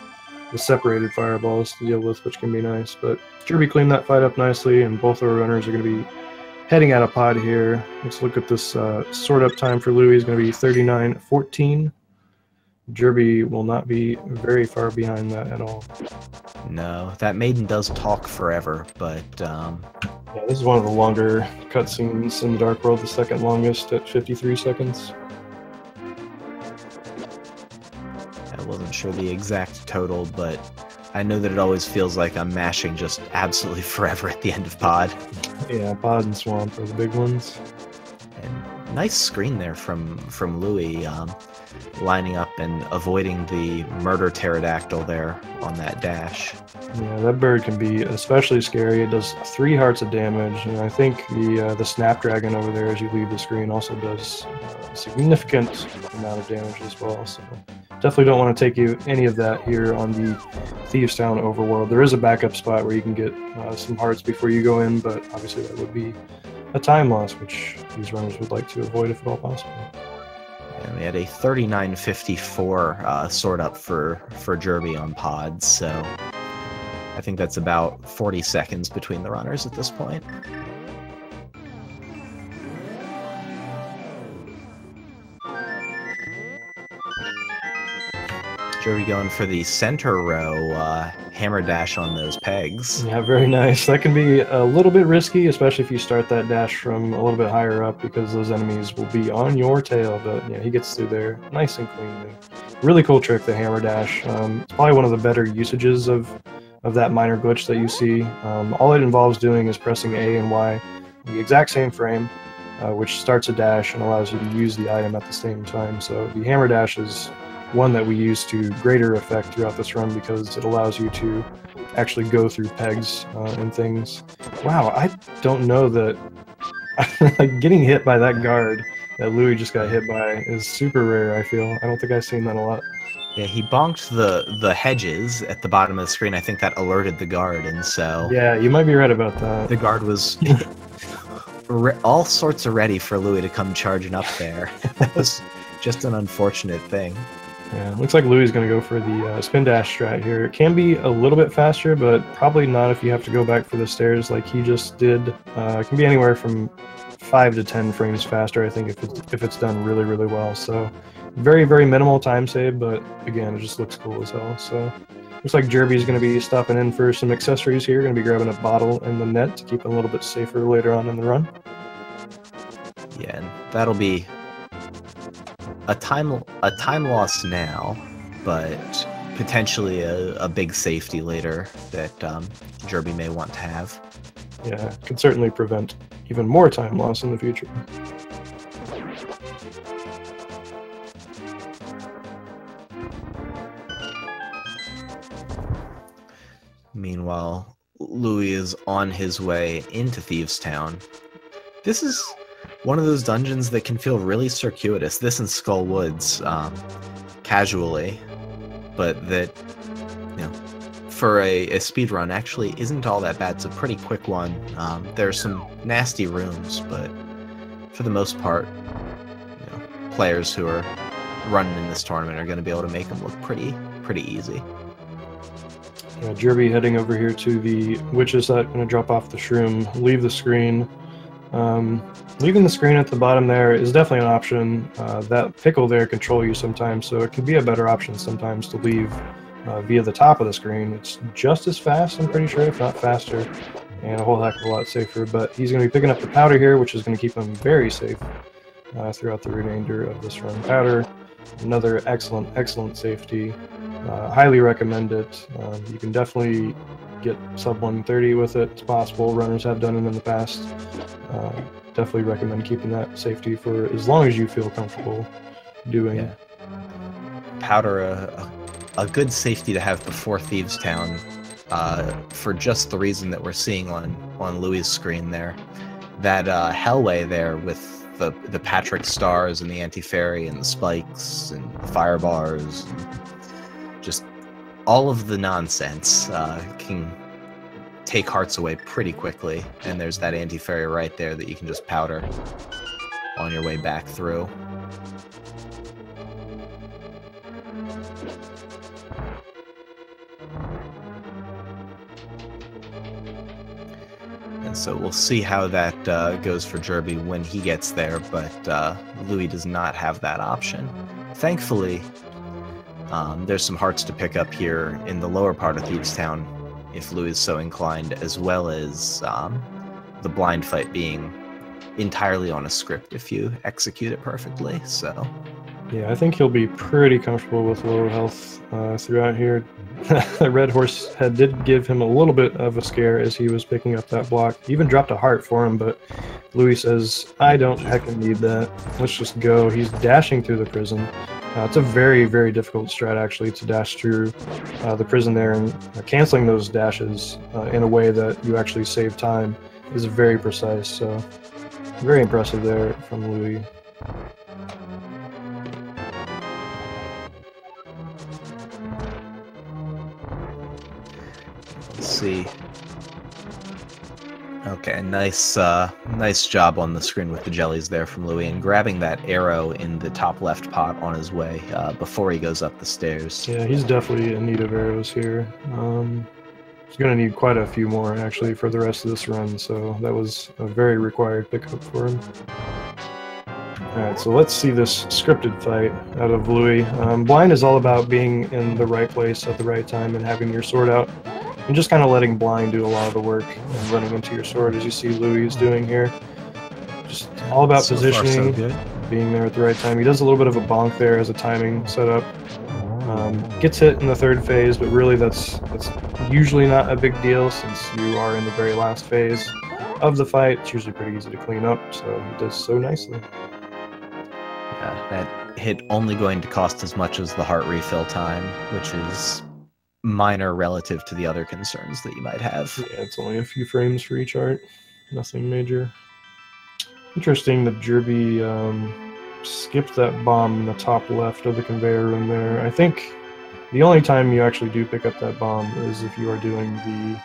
separated fireballs to deal with, which can be nice. But Jerbie cleaned that fight up nicely, and both our runners are going to be heading out of pod here. Let's look at this sort up time for Louis. Is going to be 39-14. Jerbie will not be very far behind that at all. No, that maiden does talk forever, but... Yeah, this is one of the longer cutscenes in the Dark World, the second longest at 53 seconds. I wasn't sure the exact total, but I know that it always feels like I'm mashing just absolutely forever at the end of pod. Yeah, pod and swamp are the big ones. And nice screen there from Louis, lining up and avoiding the murder pterodactyl there on that dash. Yeah, that bird can be especially scary. It does 3 hearts of damage, and I think the snapdragon over there as you leave the screen also does a significant amount of damage as well. So definitely don't want to take any of that here on the Thieves Town overworld. There is a backup spot where you can get some hearts before you go in, but obviously that would be a time loss, which these runners would like to avoid if at all possible. And we had a 39.54 sort up for Jerbie on pods, so I think that's about 40 seconds between the runners at this point. Jerbie going for the center row hammer dash on those pegs. Yeah, very nice. That can be a little bit risky, especially if you start that dash from a little bit higher up, because those enemies will be on your tail. But yeah, he gets through there nice and cleanly. Really cool trick, the hammer dash. It's probably one of the better usages of that minor glitch that you see. All it involves doing is pressing A and Y in the exact same frame, which starts a dash and allows you to use the item at the same time. So the hammer dash is one that we use to greater effect throughout this run because it allows you to actually go through pegs and things. Wow, I don't know that like getting hit by that guard that Louis just got hit by is super rare, I feel. I don't think I've seen that a lot. Yeah, he bonked the hedges at the bottom of the screen. I think that alerted the guard, and so... Yeah, you might be right about that. The guard was all sorts of ready for Louis to come charging up there. That was just an unfortunate thing. Yeah, looks like Louis is going to go for the spin dash strat here. It can be a little bit faster, but probably not if you have to go back for the stairs like he just did. It can be anywhere from 5 to 10 frames faster, I think, if it's done really, really well. So very, very minimal time save, but again, it just looks cool as hell. So looks like Jerbie is going to be stopping in for some accessories here. Going to be grabbing a bottle and the net to keep it a little bit safer later on in the run. Yeah, and that'll be a time loss now, but potentially a big safety later that Jerbie may want to have. Yeah, can certainly prevent even more time loss in the future. Meanwhile, Louis is on his way into Thieves Town. This is one of those dungeons that can feel really circuitous. This and Skull Woods, casually, but that, you know, for a speed run actually isn't all that bad. It's a pretty quick one. There's some nasty rooms, but for the most part, you know, players who are running in this tournament are going to be able to make them look pretty easy. Yeah, Jerbie heading over here to the witch's hut, going to drop off the shroom, leave the screen. Leaving the screen at the bottom there is definitely an option. That pickle there control you sometimes, so it can be a better option sometimes to leave via the top of the screen. It's just as fast, I'm pretty sure, if not faster, and a whole heck of a lot safer. But he's going to be picking up the powder here, which is going to keep him very safe throughout the remainder of this run. Powder, another excellent safety. Highly recommend it. You can definitely get sub 130 with it. It's possible. Runners have done it in the past. Definitely recommend keeping that safety for as long as you feel comfortable doing. Yeah. Powder, a good safety to have before Thieves Town, for just the reason that we're seeing on Louis' screen there. That hellway there with the Patrick stars and the anti-fairy and the spikes and the fire bars, and just all of the nonsense can take hearts away pretty quickly, and there's that anti-fairy right there that you can just powder on your way back through. And so we'll see how that goes for Jerbie when he gets there, but Louis does not have that option. Thankfully, there's some hearts to pick up here in the lower part of Thieves Town, if Louis is so inclined, as well as the blind fight being entirely on a script if you execute it perfectly. So Yeah, I think he'll be pretty comfortable with low health throughout here. The red horse head did give him a little bit of a scare as he was picking up that block. He even dropped a heart for him, but Louis says, I don't heckin' need that. Let's just go. He's dashing through the prison. It's a very, very difficult strat, actually, to dash through the prison there, and canceling those dashes in a way that you actually save time is very precise, so very impressive there from Louis. Let's see. Okay, nice job on the screen with the jellies there from Louis, and grabbing that arrow in the top left pot on his way before he goes up the stairs. Yeah, he's definitely in need of arrows here. He's going to need quite a few more, actually, for the rest of this run, so that was a very required pickup for him. Alright, so let's see this scripted fight out of Louis. Blind is all about being in the right place at the right time and having your sword out, and just kind of letting blind do a lot of the work and running into your sword, as you see Louis is doing here. Just all about So positioning, far, so good. being there at the right time. He does a little bit of a bonk there as a timing setup. Gets hit in the third phase, but really that's usually not a big deal since you are in the very last phase of the fight. It's usually pretty easy to clean up, so he does so nicely. That hit only going to cost as much as the heart refill time, which is minor relative to the other concerns that you might have. Yeah, it's only a few frames for each art. Nothing major. Interesting that Jerbie skipped that bomb in the top left of the conveyor room there. I think the only time you actually do pick up that bomb is if you are doing the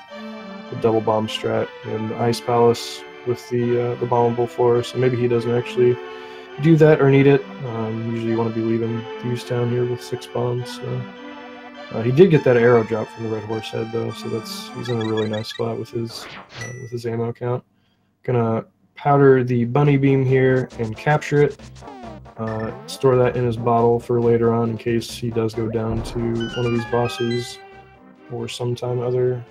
double bomb strat in the Ice Palace with the bombable floor, so maybe he doesn't actually do that or need it. Usually you want to be leaving Thieves Town here with 6 bombs. So. He did get that arrow drop from the red horse head though, so he's in a really nice spot with his ammo count. Gonna powder the bunny beam here and capture it. Store that in his bottle for later on in case he does go down to one of these bosses or sometime other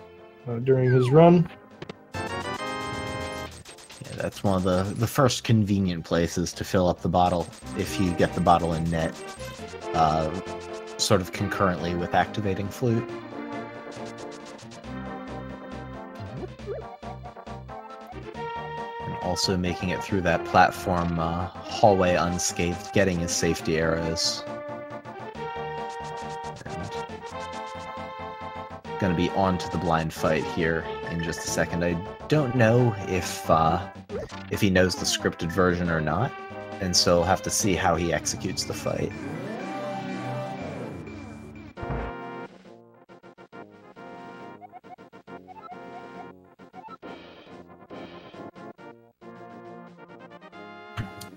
during his run. Yeah, that's one of the first convenient places to fill up the bottle if you get the bottle in net, sort of concurrently with activating flute. Also making it through that platform hallway unscathed, getting his safety arrows. And gonna be on to the blind fight here in just a second. I don't know if he knows the scripted version or not, and so we'll have to see how he executes the fight.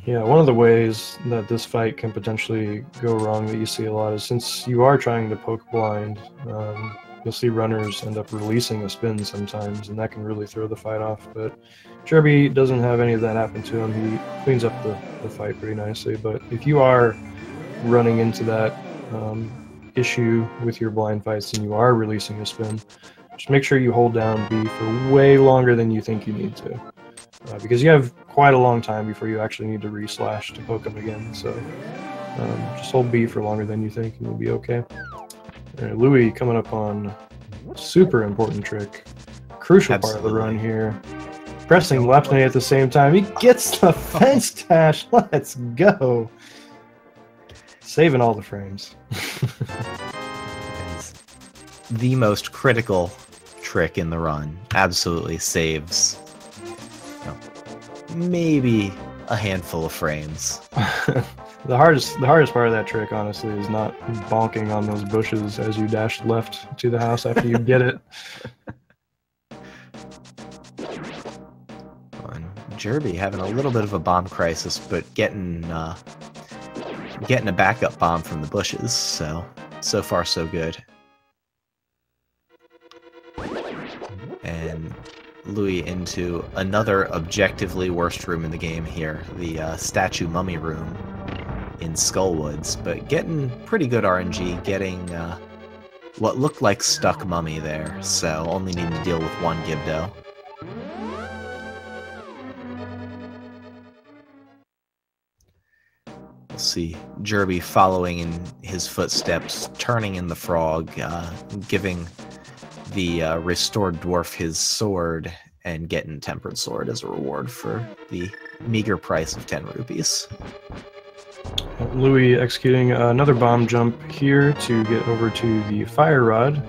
Yeah, one of the ways that this fight can potentially go wrong that you see a lot is since you are trying to poke blind, you'll see runners end up releasing a spin sometimes, and that can really throw the fight off. But Jerbie doesn't have any of that happen to him. He cleans up the fight pretty nicely. But if you are running into that issue with your blind fights and you are releasing a spin, just make sure you hold down B for way longer than you think you need to. Because you have quite a long time before you actually need to re-slash to poke him again, so just hold B for longer than you think and you'll be okay. Louis coming up on super important trick. Crucial Absolutely. Part of the run here. Pressing left knee at the same time. He gets the fence dash. Let's go. Saving all the frames. The most critical trick in the run. Absolutely saves maybe a handful of frames. The hardest part of that trick, honestly, is not bonking on those bushes as you dash left to the house after you get it. Jerbie having a little bit of a bomb crisis, but getting a backup bomb from the bushes. So far so good. And Louis into another objectively worst room in the game here, the statue mummy room in Skullwoods, but getting pretty good RNG, getting what looked like stuck mummy there, so only need to deal with one Gibdo. We'll see Jerbie following in his footsteps, turning in the frog, giving the restored dwarf his sword, and getting Tempered Sword as a reward for the meager price of 10 rupees. Louis executing another bomb jump here to get over to the fire rod,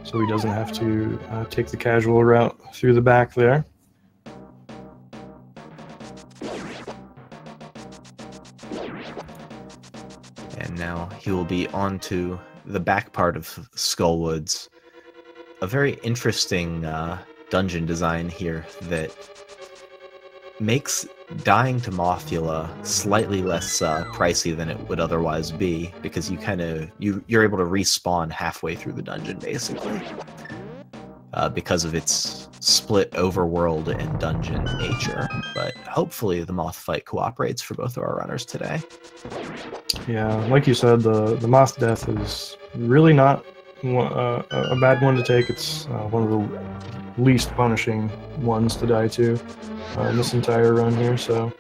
so he doesn't have to take the casual route through the back there. And now he will be on to the back part of Skullwoods. A very interesting dungeon design here that makes dying to Mothula slightly less pricey than it would otherwise be, because you're able to respawn halfway through the dungeon basically, because of its split overworld and dungeon nature. But hopefully the moth fight cooperates for both of our runners today. Yeah, like you said, the moth death is really not a bad one to take. It's one of the least punishing ones to die to in this entire run here, so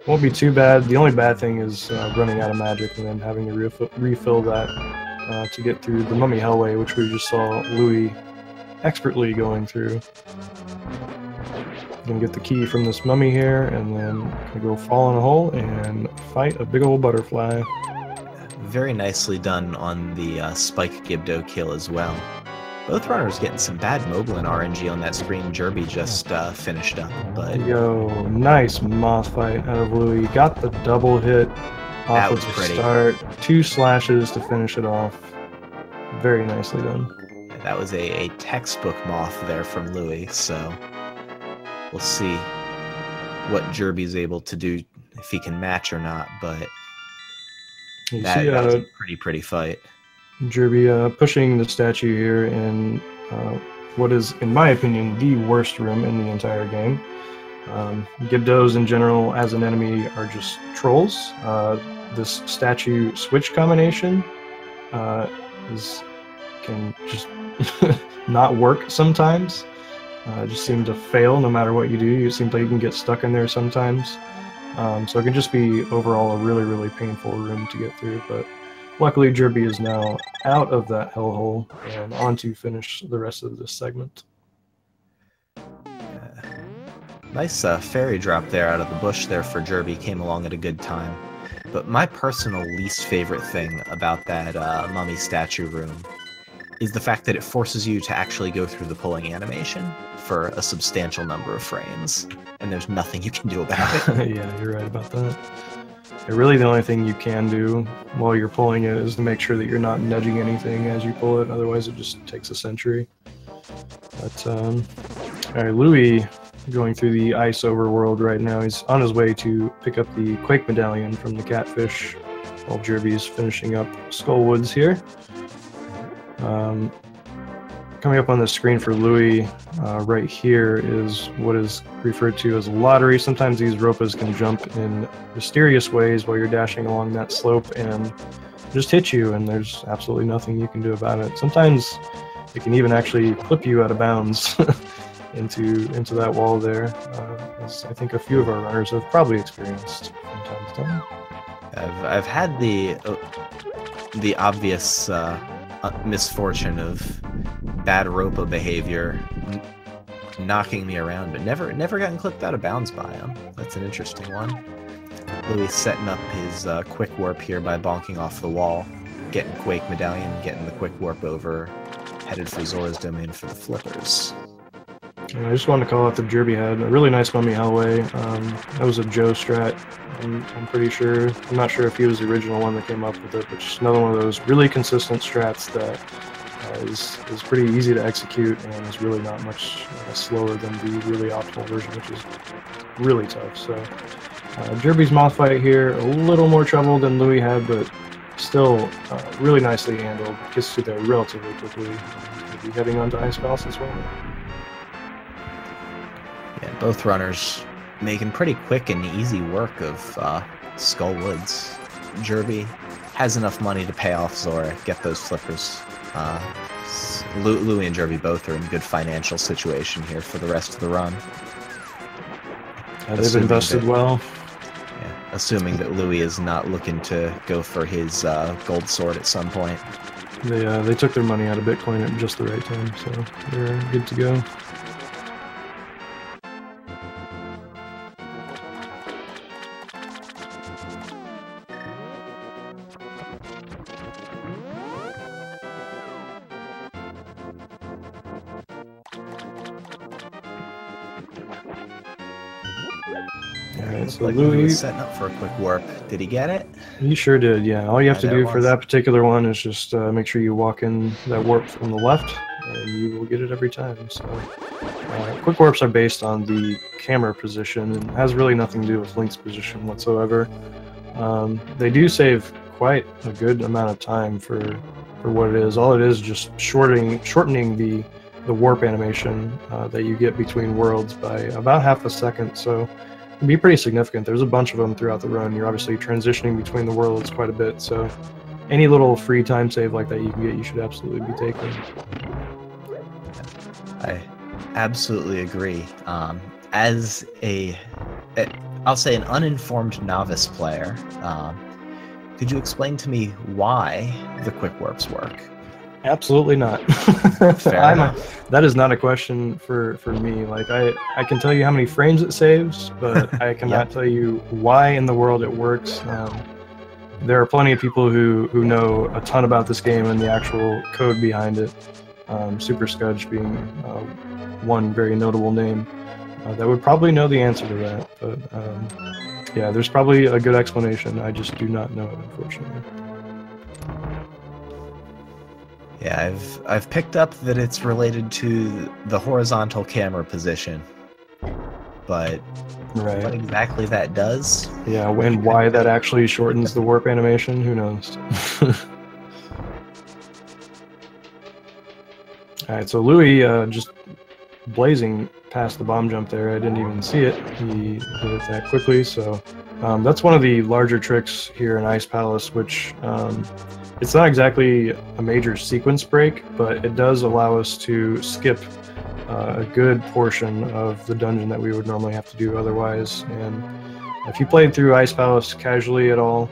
won't be too bad. The only bad thing is running out of magic and then having to refill that to get through the Mummy Hellway, which we just saw Louis expertly going through. Gonna get the key from this mummy here, and then gonna go fall in a hole and fight a big old butterfly. Very nicely done on the Spike Gibdo kill as well. Both runners getting some bad Moblin RNG on that screen Jerbie just finished up. But yo, nice moth fight out of Louis. Got the double hit off of the start. 2 slashes to finish it off. Very nicely done. That was a textbook moth there from Louis, so we'll see what Jerbie's able to do, if he can match or not, but that was a pretty fight. Jerbie pushing the statue here in what is, in my opinion, the worst room in the entire game. Gibdos in general as an enemy are just trolls. This statue switch combination can just not work sometimes. Just seem to fail no matter what you do. It seems like you can get stuck in there sometimes. So it can just be overall a really painful room to get through. But luckily Jerbie is now out of that hellhole and on to finish the rest of this segment. Nice fairy drop there out of the bush there for Jerbie. Came along at a good time. But my personal least favorite thing about that mummy statue room is the fact that it forces you to actually go through the pulling animation for a substantial number of frames, and there's nothing you can do about it. Yeah, you're right about that. And really the only thing you can do while you're pulling it is to make sure that you're not nudging anything as you pull it, otherwise it just takes a century. But, alright, Louis going through the ice overworld right now. He's on his way to pick up the Quake Medallion from the Catfish while Jerbie's finishing up Skullwoods here. Coming up on the screen for Louis right here is what is referred to as a lottery. Sometimes these Ropas can jump in mysterious ways while you're dashing along that slope and just hit you, and there's absolutely nothing you can do about it. Sometimes it can even actually clip you out of bounds into that wall there, as I think a few of our runners have probably experienced from time to time. I've had the obvious misfortune of bad Ropa behavior knocking me around, but never gotten clipped out of bounds by him. That's an interesting one. Louis setting up his quick warp here by bonking off the wall, getting Quake Medallion, getting the quick warp over, headed for Zora's Domain for the flippers. I just wanted to call out the Jerbie had a really nice Mummy Hellway. That was a Joe strat, I'm pretty sure. I'm not sure if he was the original one that came up with it, but just another one of those really consistent strats that is pretty easy to execute and is really not much slower than the really optimal version, which is really tough. So Jerbie's moth fight here, a little more trouble than Louis had, but still really nicely handled. Gets through there relatively quickly. We'll be heading on to Ice Palace as well. Yeah, both runners making pretty quick and easy work of Skullwoods. Jerbie has enough money to pay off Zora, get those flippers. Louis and Jerbie both are in good financial situation here for the rest of the run. Yeah, they've invested well. Yeah, assuming that Louis is not looking to go for his gold sword at some point. They took their money out of Bitcoin at just the right time, so they're good to go. Alright, so Louis was setting up for a quick warp. Did he get it? He sure did, yeah. All you have to do for that particular one is just make sure you walk in that warp from the left, and you will get it every time. So, quick warps are based on the camera position, and has really nothing to do with Link's position whatsoever. They do save quite a good amount of time for what it is. All it is just shortening the warp animation that you get between worlds by about half a second. So it can be pretty significant. There's a bunch of them throughout the run. You're obviously transitioning between the worlds quite a bit. So any little free time save like that you can get, you should absolutely be taking. I absolutely agree. As I'll say an uninformed novice player, could you explain to me why the quick warps work? Absolutely not. That is not a question for me. Like I can tell you how many frames it saves, but I cannot tell you why in the world it works. There are plenty of people who know a ton about this game and the actual code behind it. Super Scudge being one very notable name that would probably know the answer to that. But yeah, there's probably a good explanation. I just do not know it, unfortunately. Yeah, I've picked up that it's related to the horizontal camera position, but what exactly that does? Yeah, and why that actually shortens the warp animation, who knows? Alright, so Louis just blazing past the bomb jump there. I didn't even see it. He did it that quickly, so that's one of the larger tricks here in Ice Palace, which it's not exactly a major sequence break, but it does allow us to skip a good portion of the dungeon that we would normally have to do otherwise. And if you played through Ice Palace casually at all,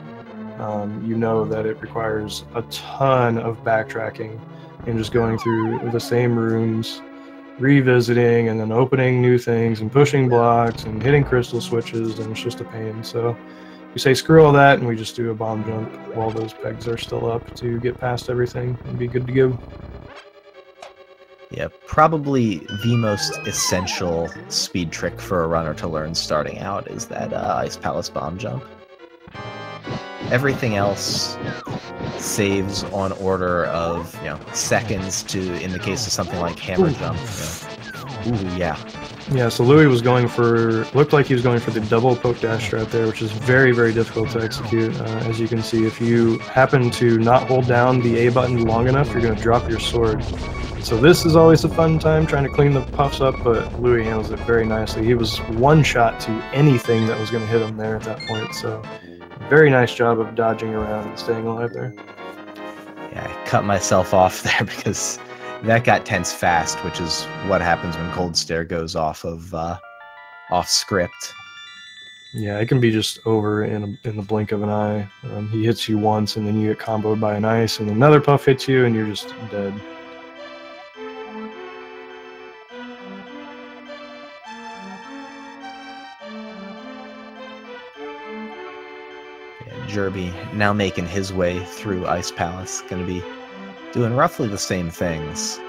you know that it requires a ton of backtracking and just going through the same rooms, revisiting, and then opening new things and pushing blocks and hitting crystal switches, and it's just a pain. So we say screw all that and we just do a bomb jump while those pegs are still up to get past everything and be good to go. Yeah, probably the most essential speed trick for a runner to learn starting out is that Ice Palace bomb jump. Everything else saves on order of, seconds to, in the case of something like hammer jump. Ooh, yeah. Yeah, so Louis was looked like he was going for the double poke dash strat there, which is very, very difficult to execute. As you can see, if you happen to not hold down the A button long enough, you're going to drop your sword. So this is always a fun time trying to clean the puffs up, but Louis handles it very nicely. He was one shot to anything that was going to hit him there at that point, so very nice job of dodging around and staying alive there. Yeah, I cut myself off there because that got tense fast, which is what happens when Cold Stare goes off script. Yeah, it can be just over in the blink of an eye. He hits you once, and then you get comboed by an ice, and another puff hits you, and you're just dead. Jerbie now making his way through Ice Palace, going to be doing roughly the same things.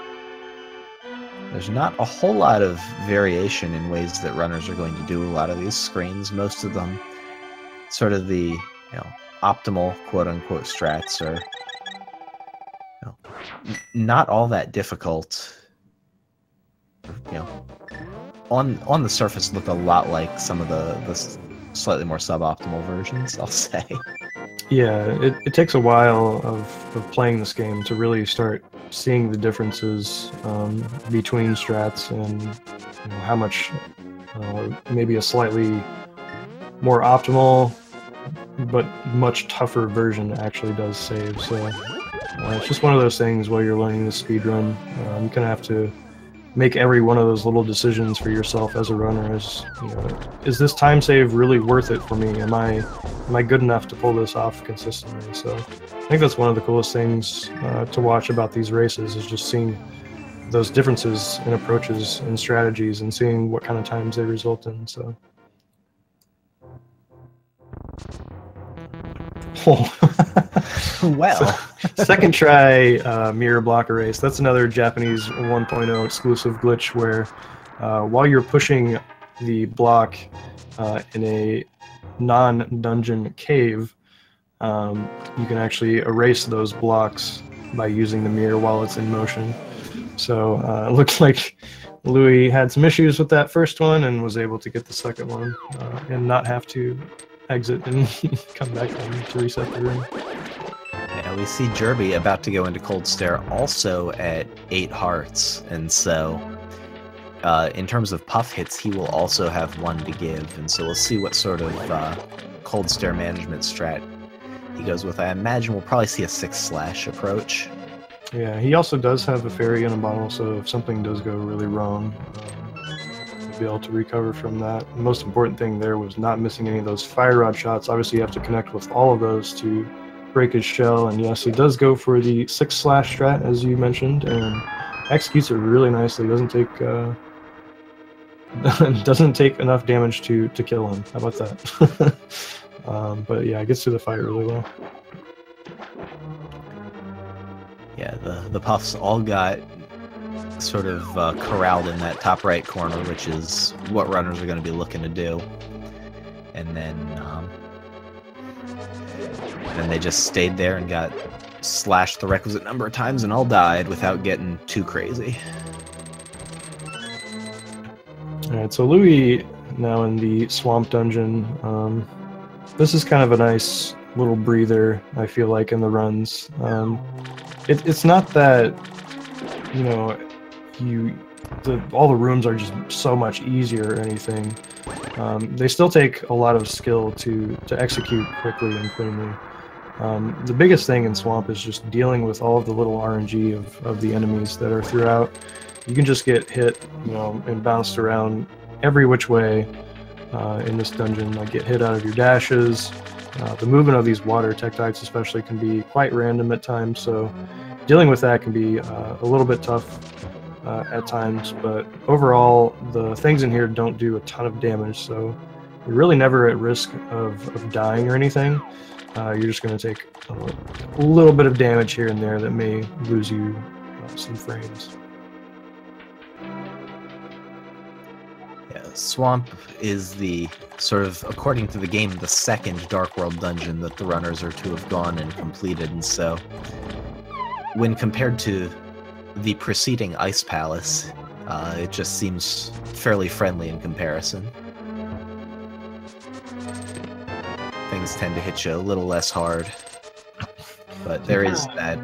There's not a whole lot of variation in ways that runners are going to do a lot of these screens. Most of them, sort of the optimal quote-unquote strats are not all that difficult. On the surface look a lot like some of the slightly more suboptimal versions, I'll say. Yeah, it takes a while of playing this game to really start seeing the differences between strats and how much maybe a slightly more optimal but much tougher version actually does save. So it's just one of those things while you're learning the speedrun. You kind of have to make every one of those little decisions for yourself as a runner. Is this time save really worth it for me? Am I good enough to pull this off consistently? So I think that's one of the coolest things to watch about these races, is just seeing those differences in approaches and strategies and seeing what kind of times they result in. So. Well, second try mirror blocker race. That's another Japanese 1.0 exclusive glitch where while you're pushing the block in a non-dungeon cave, you can actually erase those blocks by using the mirror while it's in motion. So it looks like Louis had some issues with that first one and was able to get the second one and not have to exit and come back in to reset the room. Yeah, we see Jerbie about to go into Cold Stare also at 8 hearts, and so in terms of puff hits, he will also have 1 to give, and so we'll see what sort of Cold Stare management strat he goes with. I imagine we'll probably see a 6-slash approach. Yeah, he also does have a fairy in a bottle, so if something does go really wrong, you'll be able to recover from that. The most important thing there was not missing any of those fire rod shots. Obviously, you have to connect with all of those to break his shell, and yes, he does go for the 6-slash strat, as you mentioned, and executes it really nicely. Doesn't take enough damage to kill him. How about that? But yeah, it gets through the fight really well. Yeah, the puffs all got sort of corralled in that top right corner, which is what runners are going to be looking to do. And then they just stayed there and got slashed the requisite number of times and all died without getting too crazy. Alright, so Louis now in the Swamp Dungeon. This is kind of a nice little breather, I feel like, in the runs. It's not that, all the rooms are just so much easier or anything. They still take a lot of skill to execute quickly and cleanly. The biggest thing in Swamp is just dealing with all of the little RNG of the enemies that are throughout. You can just get hit, and bounced around every which way in this dungeon. Like, get hit out of your dashes. The movement of these water tektites especially can be quite random at times, so dealing with that can be a little bit tough at times, but overall the things in here don't do a ton of damage, so you're really never at risk of dying or anything. You're just going to take a little bit of damage here and there that may lose you some frames. Swamp is the sort of, according to the game, the second Dark World dungeon that the runners are to have gone and completed, and so when compared to the preceding Ice Palace, it just seems fairly friendly in comparison. Things tend to hit you a little less hard, but there is that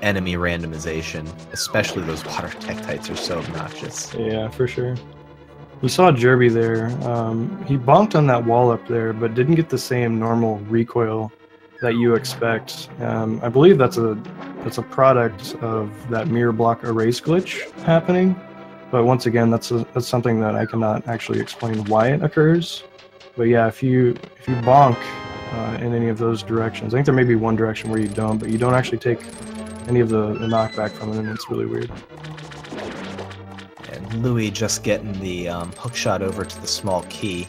enemy randomization, especially those water tektites are so obnoxious. Yeah, for sure. We saw Jerbie there. He bonked on that wall up there, but didn't get the same normal recoil that you expect. I believe that's a product of that mirror block erase glitch happening. But once again, that's something that I cannot actually explain why it occurs. But yeah, if you bonk in any of those directions, I think there may be one direction where you don't, but you don't actually take any of the knockback from it, and it's really weird. Louis just getting the hook shot over to the small key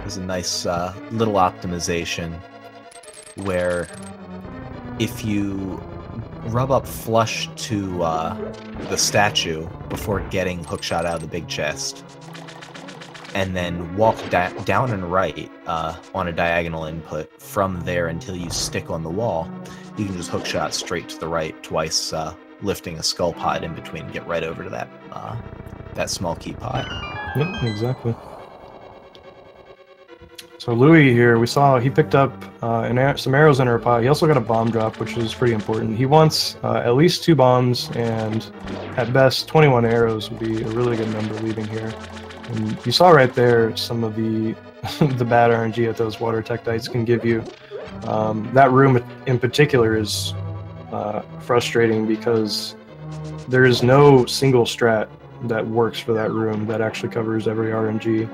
is a nice little optimization where if you rub up flush to the statue before getting hook shot out of the big chest and then walk down and right on a diagonal input from there until you stick on the wall, you can just hook shot straight to the right twice, lifting a skull pod in between and get right over to that small key pot. Yep, exactly. So Louis here, we saw he picked up some arrows in her pot. He also got a bomb drop, which is pretty important. He wants at least 2 bombs, and at best 21 arrows would be a really good number leaving here. And you saw right there some of the the bad RNG that those water tektites can give you. That room in particular is frustrating because there is no single strat that works for that room that actually covers every RNG.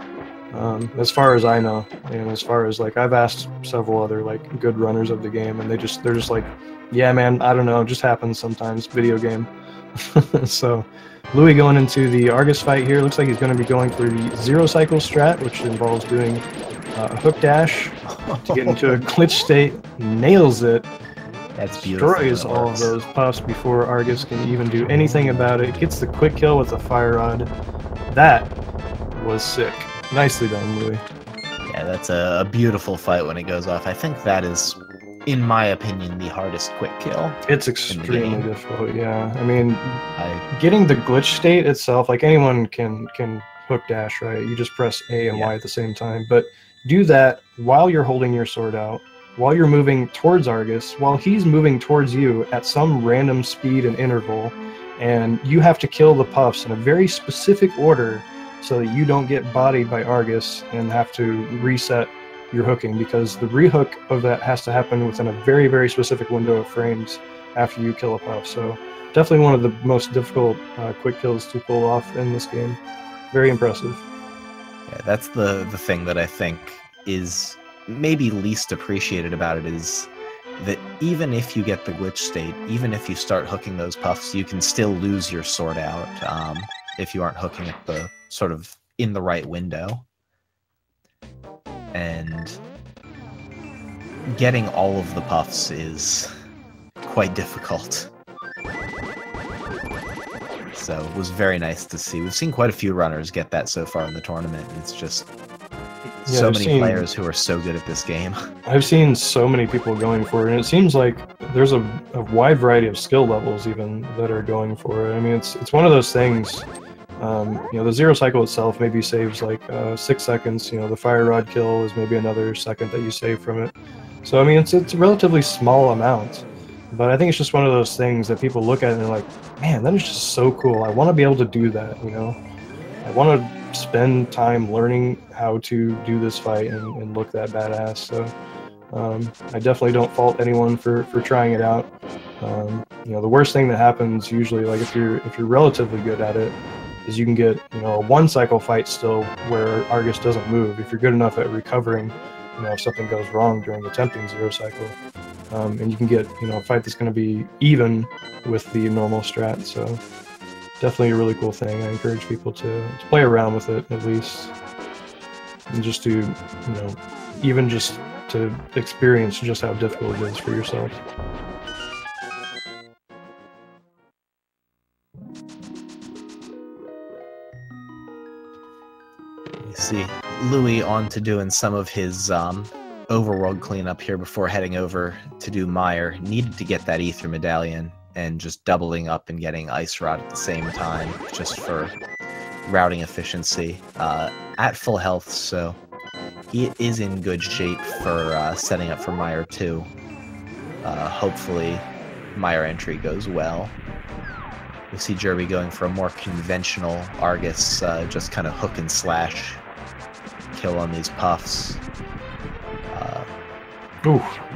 As far as I know, and as far as like I've asked several other like good runners of the game, and they're just like, yeah, man, I don't know, it just happens sometimes. Video game. So Louis going into the Argus fight here. Looks like he's going to be going for the zero cycle strat, which involves doing a hook dash to get into a glitch state. Nails it. That's beautiful. Destroys all of those puffs before Argus can even do anything about it. Gets the quick kill with the fire rod. That was sick. Nicely done, Louis. Yeah, that's a beautiful fight when it goes off. I think that is, in my opinion, the hardest quick kill. It's extremely difficult, yeah. I mean, getting the glitch state itself, like anyone can hook dash, right? You just press A and Y at the same time. But do that while you're holding your sword out, while you're moving towards Argus, while he's moving towards you at some random speed and interval, and you have to kill the puffs in a very specific order so that you don't get bodied by Argus and have to reset your hooking, because the rehook of that has to happen within a very, very specific window of frames after you kill a puff. So definitely one of the most difficult quick kills to pull off in this game. Very impressive. Yeah, that's the thing that I think is maybe least appreciated about it, is that even if you get the glitch state, even if you start hooking those puffs, you can still lose your sword out if you aren't hooking at the sort of in the right window. And getting all of the puffs is quite difficult. So it was very nice to see. We've seen quite a few runners get that so far in the tournament. It's just so many players who are so good at this game. I've seen so many people going for it, and it seems like there's a wide variety of skill levels even that are going for it. I mean, it's one of those things. You know, the zero cycle itself maybe saves like 6 seconds. You know, the fire rod kill is maybe another second that you save from it. So I mean, it's a relatively small amount, but I think it's just one of those things that people look at and they're like, man, that is just so cool. I want to be able to do that. You know, I want to spend time learning how to do this fight and look that badass. So I definitely don't fault anyone for trying it out. You know, the worst thing that happens usually, like if you're relatively good at it, is you can get, you know, a one cycle fight still where Argus doesn't move if you're good enough at recovering, you know, if something goes wrong during attempting zero cycle. And you can get, you know, a fight that's going to be even with the normal strat. So definitely a really cool thing. I encourage people to play around with it at least, and just to, you know, even just to experience just how difficult it is for yourself. See Louis on to doing some of his overworld cleanup here before heading over to do Meyer. Needed to get that ether medallion and just doubling up and getting ice rod at the same time, just for routing efficiency at full health. So he is in good shape for setting up for Meyer 2. Hopefully Meyer entry goes well. We see Jerbie going for a more conventional Argus, just kind of hook and slash kill on these puffs.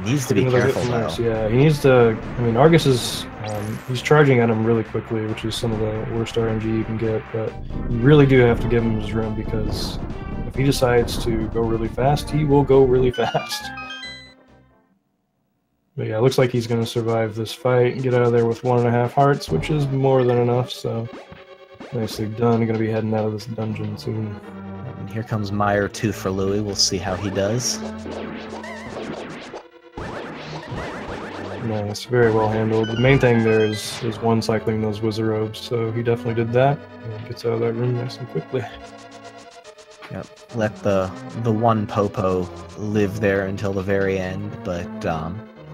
Needs to be careful though. Yeah, he needs to. I mean, Argus is he's charging at him really quickly, which is some of the worst RNG you can get. But you really do have to give him his room, because if he decides to go really fast, he will go really fast. But yeah, it looks like he's going to survive this fight and get out of there with 1.5 hearts, which is more than enough. So nicely done. Going to be heading out of this dungeon soon. And here comes Meyer 2 for Louis. We'll see how he does. Nice, very well handled. The main thing there is one cycling those wizard robes, so he definitely did that and gets out of that room nice and quickly. Yep, let the one Popo live there until the very end, but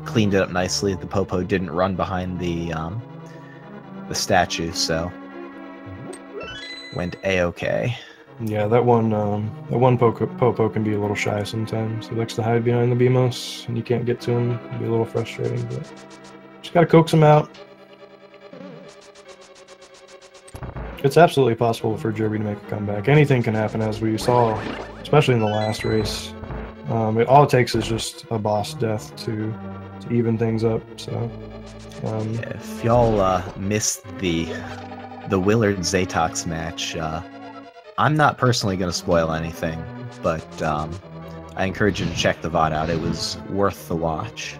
cleaned it up nicely. The Popo didn't run behind the statue, so went a-okay. Yeah, that one Popo can be a little shy sometimes. He likes to hide behind the BMOS, and you can't get to him. It can be a little frustrating, but just gotta coax him out. It's absolutely possible for Jerbie to make a comeback. Anything can happen, as we saw, especially in the last race. All it takes is just a boss death to even things up. So, if y'all missed the the Willard Zatox match. I'm not personally going to spoil anything, but I encourage you to check the VOD out. It was worth the watch.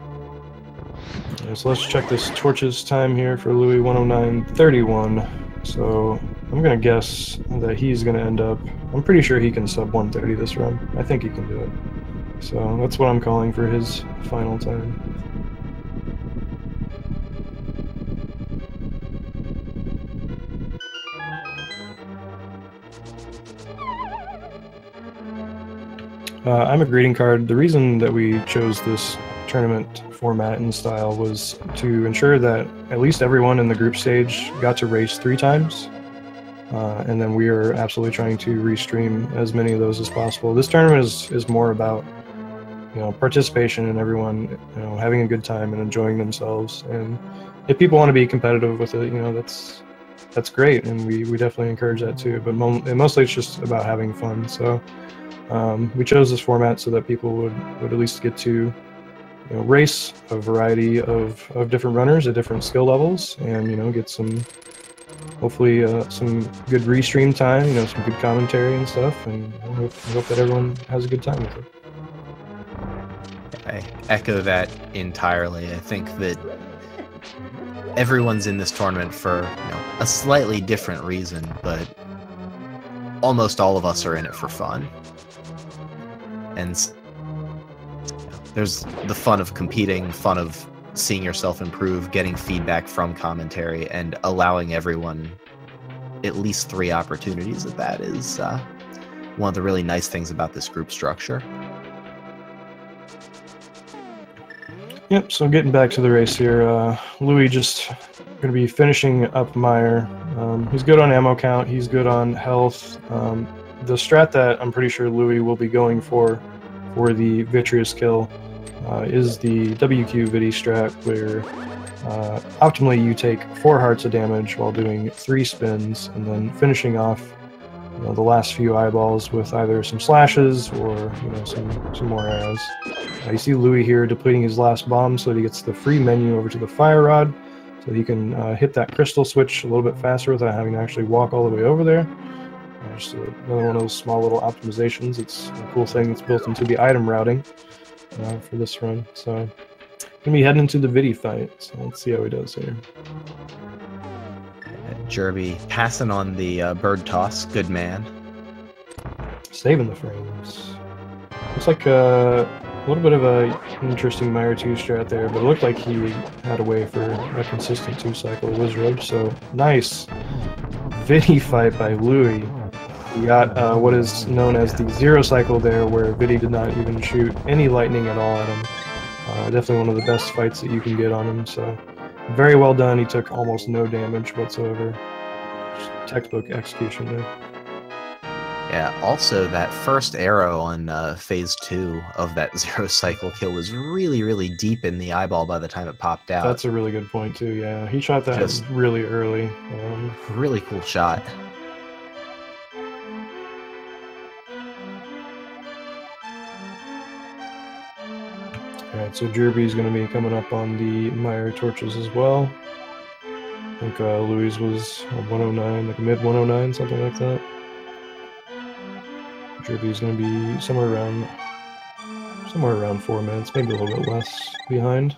Yeah, so let's check this Torches time here for Louis, 109.31. So I'm going to guess that he's going to end up... I'm pretty sure he can sub 130 this run. I think he can do it. So that's what I'm calling for his final time. I'm a greeting card. The reason that we chose this tournament format and style was to ensure that at least everyone in the group stage got to race 3 times. And then we are absolutely trying to restream as many of those as possible. This tournament is more about, you know, participation and everyone, you know, having a good time and enjoying themselves. And if people want to be competitive with it, you know, that's great, and we definitely encourage that too. But mostly it's just about having fun. So we chose this format so that people would at least get to, you know, race a variety of different runners at different skill levels, and, you know, get some, hopefully some good restream time, you know, some good commentary and stuff, and I hope that everyone has a good time with it. I echo that entirely. I think that everyone's in this tournament for, you know, a slightly different reason, but almost all of us are in it for fun. And you know, there's the fun of competing, fun of seeing yourself improve, getting feedback from commentary, and allowing everyone at least 3 opportunities at that is one of the really nice things about this group structure. Yep, so getting back to the race here, Louis just going to be finishing up Meyer. He's good on ammo count, he's good on health. The strat that I'm pretty sure Louis will be going for the Vitreous kill is the WQ Vidi strat, where optimally you take 4 hearts of damage while doing 3 spins, and then finishing off, you know, the last few eyeballs with either some slashes or, you know, some more arrows. You see Louis here depleting his last bomb so that he gets the free menu over to the fire rod, so he can hit that crystal switch a little bit faster without having to actually walk all the way over there. Just another one of those small little optimizations. It's a cool thing that's built into the item routing for this run. So gonna be heading into the Vidi fight, so let's see how he does here. Jerbie passing on the bird toss. Good man. Saving the frames. Looks like a little bit of a interesting Meyer 2 strat there, but it looked like he had a way for a consistent 2-cycle Wizrub, so nice Vidi fight by Louis. We got what is known as the 0 cycle there, where Vidi did not even shoot any lightning at all at him. Definitely one of the best fights that you can get on him, so very well done. He took almost no damage whatsoever. Just textbook execution there. Yeah, also that first arrow on phase 2 of that 0 cycle kill was really, really deep in the eyeball by the time it popped out. That's a really good point too, yeah. He shot that just really early. Really cool shot. Alright, so Jerbie's going to be coming up on the Meyer torches as well. I think Louis was a 109, like a mid 109, something like that. Jerbie's going to be somewhere around 4 minutes, maybe a little bit less behind.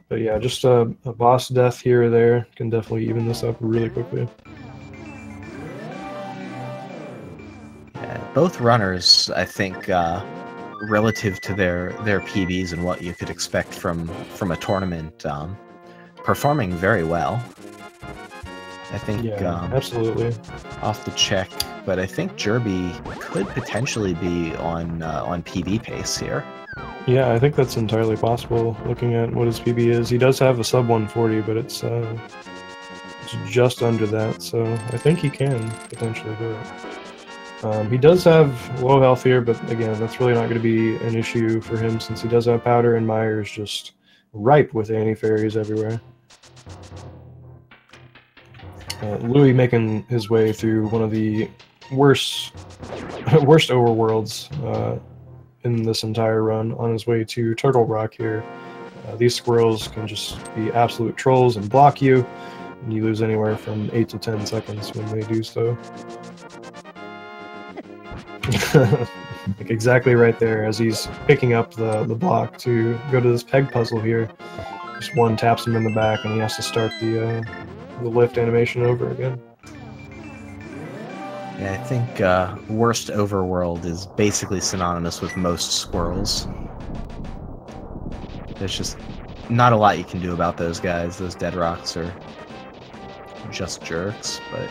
But yeah, just a boss death here or there can definitely even this up really quickly. Yeah, both runners, I think, relative to their PBs and what you could expect from a tournament, performing very well. I think, yeah, absolutely. Off the check, but I think Jerbie could potentially be on PB pace here. Yeah, I think that's entirely possible. Looking at what his PB is, he does have a sub 140, but it's just under that, so I think he can potentially do it. He does have low health here, but again, that's really not going to be an issue for him since he does have powder, and Meyer is just ripe with anti-fairies everywhere. Louis making his way through one of the worst overworlds in this entire run, on his way to Turtle Rock here. These squirrels can just be absolute trolls and block you. And you lose anywhere from 8 to 10 seconds when they do so. Like exactly right there as he's picking up the block to go to this peg puzzle here. Just one taps him in the back and he has to start the lift animation over again. Yeah, I think worst overworld is basically synonymous with most squirrels. There's just not a lot you can do about those guys. Those dead rocks are just jerks, but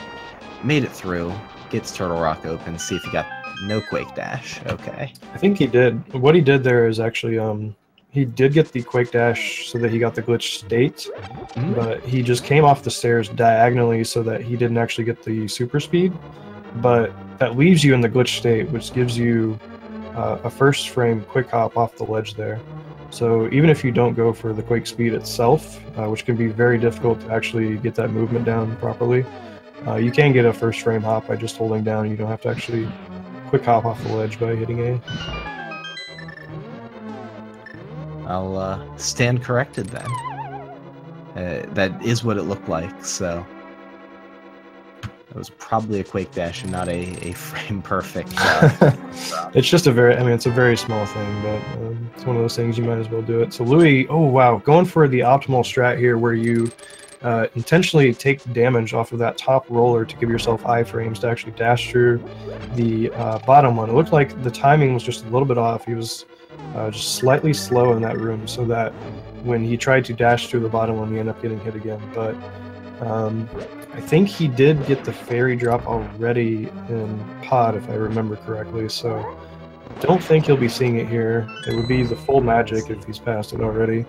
made it through. Gets Turtle Rock open, see if he got no Quake Dash. Okay. I think he did. What he did there is actually he did get the Quake Dash so that he got the glitch state, but he just came off the stairs diagonally so that he didn't actually get the super speed. But that leaves you in the glitch state, which gives you a first frame quick hop off the ledge there. So even if you don't go for the Quake speed itself, which can be very difficult to actually get that movement down properly, you can get a first frame hop by just holding down. You don't have to actually quick hop off the ledge by hitting A. I'll stand corrected then. That is what it looked like, so it was probably a Quake Dash and not a frame perfect. It's just a very, I mean, it's a very small thing, but it's one of those things you might as well do it. So Louis, oh wow, going for the optimal strat here where you intentionally take damage off of that top roller to give yourself iframes to actually dash through the bottom one. It looked like the timing was just a little bit off. He was just slightly slow in that room so that when he tried to dash through the bottom one, he ended up getting hit again. But I think he did get the fairy drop already in pod, if I remember correctly, so don't think he'll be seeing it here. It would be the full magic if he's passed it already.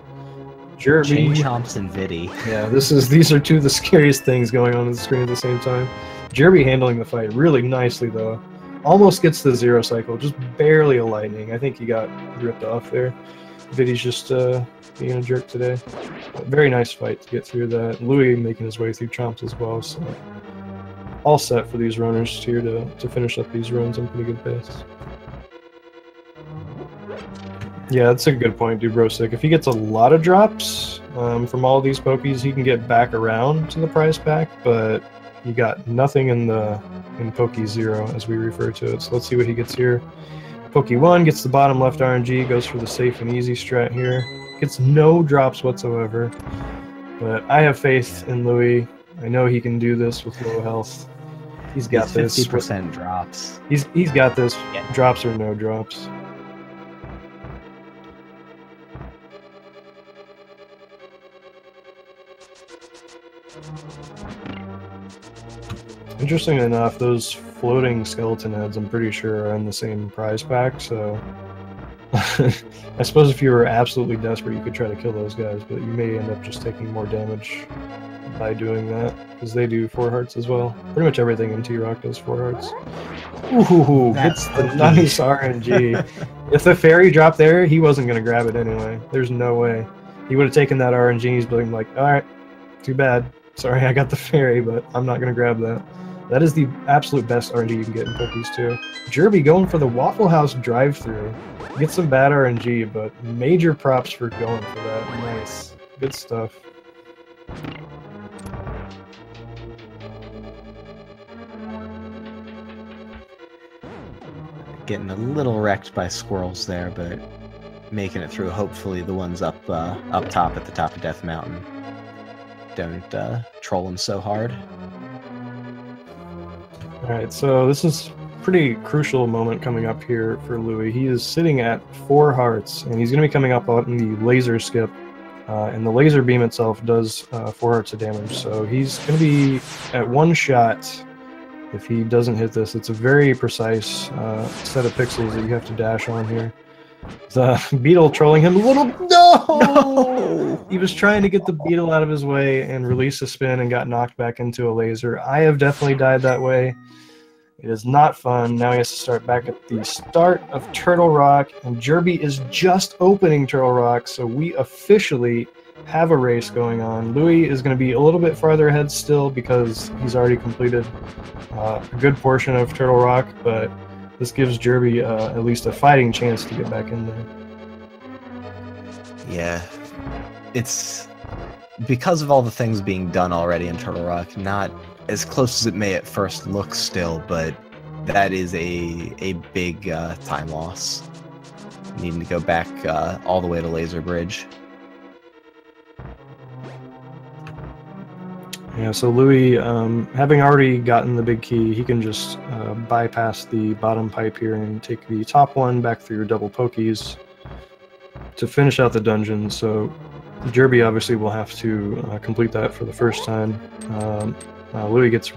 Jerbie. Chain Chomps and Viddy. Yeah, these are two of the scariest things going on the screen at the same time. Jerbie handling the fight really nicely though. Almost gets the zero cycle, just barely a lightning. I think he got ripped off there. Viddy's just being a jerk today. But very nice fight to get through that. Louis making his way through Chomps as well, so all set for these runners here to finish up these runs on pretty good pace. Yeah, that's a good point, Dubrosik. If he gets a lot of drops from all these Pokies, he can get back around to the prize pack, but you got nothing in Poke 0, as we refer to it. So let's see what he gets here. Poke 1 gets the bottom left RNG, goes for the safe and easy strat here. Gets no drops whatsoever. But I have faith in Louis. I know he can do this with low health. He's got this. 50% drops. He's got this. Yeah. Drops or no drops. Interesting enough, those floating skeleton heads, I'm pretty sure, are in the same prize pack, so I suppose if you were absolutely desperate, you could try to kill those guys, but you may end up just taking more damage by doing that, because they do 4 hearts as well. Pretty much everything in T-Rock does 4 hearts. Ooh, hits the nice RNG. If the fairy dropped there, he wasn't going to grab it anyway. There's no way. He would have taken that RNG, he's been like, alright, too bad. Sorry, I got the fairy, but I'm not going to grab that. That is the absolute best RNG you can get in Pokies too. Jerbie going for the Waffle House drive-through. Get some bad RNG, but major props for going for that. Nice. Good stuff. Getting a little wrecked by squirrels there, but making it through. Hopefully the ones up top at the top of Death Mountain don't troll him so hard. Alright, so this is a pretty crucial moment coming up here for Louis. He is sitting at 4 hearts, and he's going to be coming up on the laser skip. And the laser beam itself does 4 hearts of damage, so he's going to be at 1 shot if he doesn't hit this. It's a very precise set of pixels that you have to dash on here. The beetle trolling him a little. No! He was trying to get the beetle out of his way and release a spin and got knocked back into a laser. I have definitely died that way. It is not fun. Now he has to start back at the start of Turtle Rock, and Jerbie is just opening Turtle Rock, so we officially have a race going on. Louis is going to be a little bit farther ahead still because he's already completed a good portion of Turtle Rock, but this gives Jerbie at least a fighting chance to get back in there. Yeah, it's because of all the things being done already in Turtle Rock, not as close as it may at first look still, but that is a big time loss. Needing to go back all the way to Laser Bridge. Yeah, so Louis, having already gotten the big key, he can just bypass the bottom pipe here and take the top one back through double pokies to finish out the dungeon. So Jerbie obviously will have to complete that for the first time. Louis gets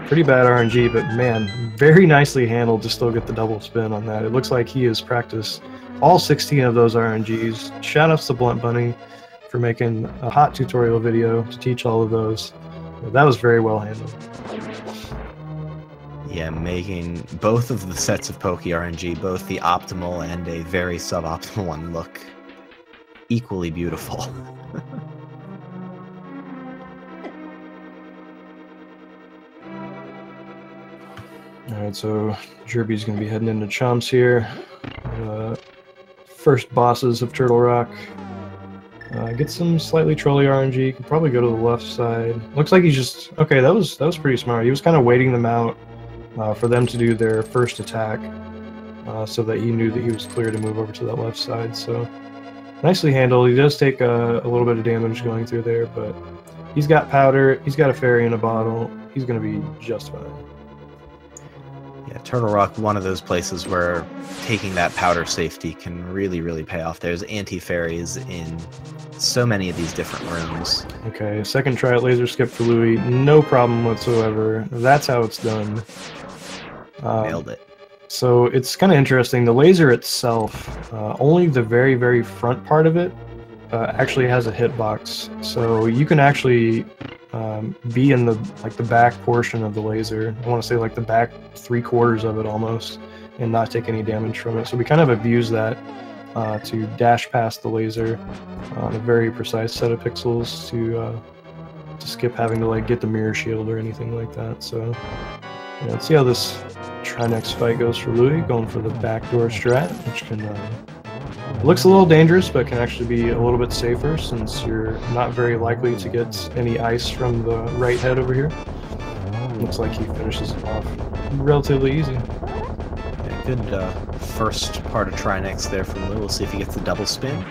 pretty bad RNG, but man, very nicely handled to still get the double spin on that. It looks like he has practiced all 16 of those RNGs. Shout outs to Blunt Bunny for making a hot tutorial video to teach all of those. That was very well handled. Yeah, making both of the sets of Poke RNG, both the optimal and a very suboptimal one, look equally beautiful. Alright, so Jerbie's going to be heading into Chomps here. First bosses of Turtle Rock. Get some slightly trolly RNG. Could probably go to the left side. Looks like he's just... Okay, that was pretty smart. He was kind of waiting them out for them to do their first attack so that he knew that he was clear to move over to that left side. So nicely handled. He does take a little bit of damage going through there, but he's got powder. He's got a fairy in a bottle. He's going to be just fine. Yeah, Turtle Rock, one of those places where taking that powder safety can really, really pay off. There's anti-fairies in so many of these different rooms. Okay, second try at laser skip for Louis. No problem whatsoever. That's how it's done. Nailed it. So it's kind of interesting. The laser itself, only the very, very front part of it actually has a hitbox. So you can actually be in the back portion of the laser. I want to say like the back 3/4 of it almost, and not take any damage from it. So we kind of abuse that to dash past the laser on a very precise set of pixels to skip having to like get the mirror shield or anything like that. So yeah, let's see how this Trinex fight goes for Louis, going for the backdoor strat, which can looks a little dangerous, but can actually be a little bit safer since you're not very likely to get any ice from the right head over here. Looks like he finishes it off relatively easy. Yeah, good first part of Trinex there from Lou. We'll see if he gets the double spin.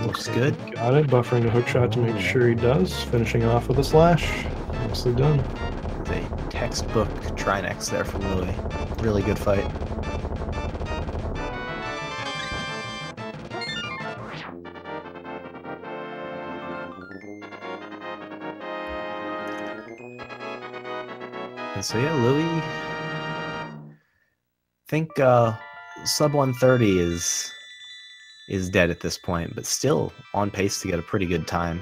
Looks good. Got it. Buffering the hook shot to make sure he does. Finishing off with a slash. Nicely done. A textbook Trinex there from Louis. Really good fight. And so yeah, Louis, I think sub 130 is dead at this point, but still on pace to get a pretty good time.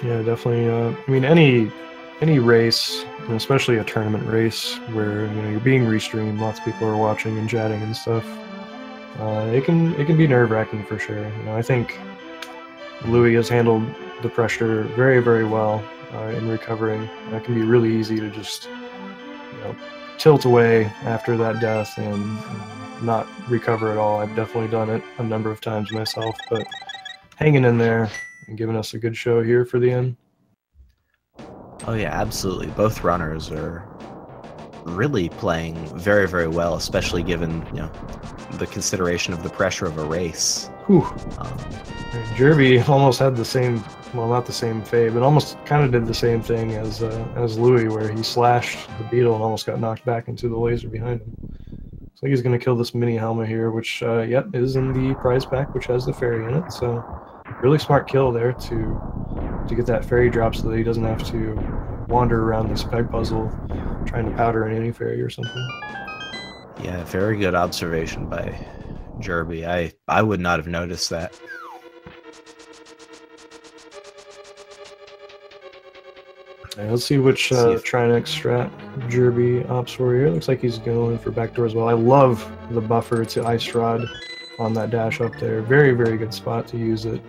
Yeah, definitely. I mean, any race, and especially a tournament race where you're being restreamed, lots of people are watching and chatting and stuff. It can be nerve-wracking for sure. I think Louis has handled the pressure very, very well in recovering. It can be really easy to just tilt away after that death and not recover at all. I've definitely done it a number of times myself, but hanging in there and giving us a good show here for the end. Oh yeah, absolutely. Both runners are really playing very, very well, especially given the consideration of the pressure of a race. Whew. Jerbie almost had the same, well, not the same fade, but almost kind of did the same thing as Louis, where he slashed the beetle and almost got knocked back into the laser behind him. Looks like he's going to kill this mini Helma here, which, yep, is in the prize pack, which has the fairy in it. So really smart kill there to get that fairy drop so that he doesn't have to wander around this peg puzzle trying to powder an anti-fairy or something. Yeah, very good observation by Jerbie. I would not have noticed that. Right, let's see which Trinex strat Jerbie opts for here. Looks like he's going for backdoor as well. I love the buffer to Ice Rod on that dash up there. Very, very good spot to use it.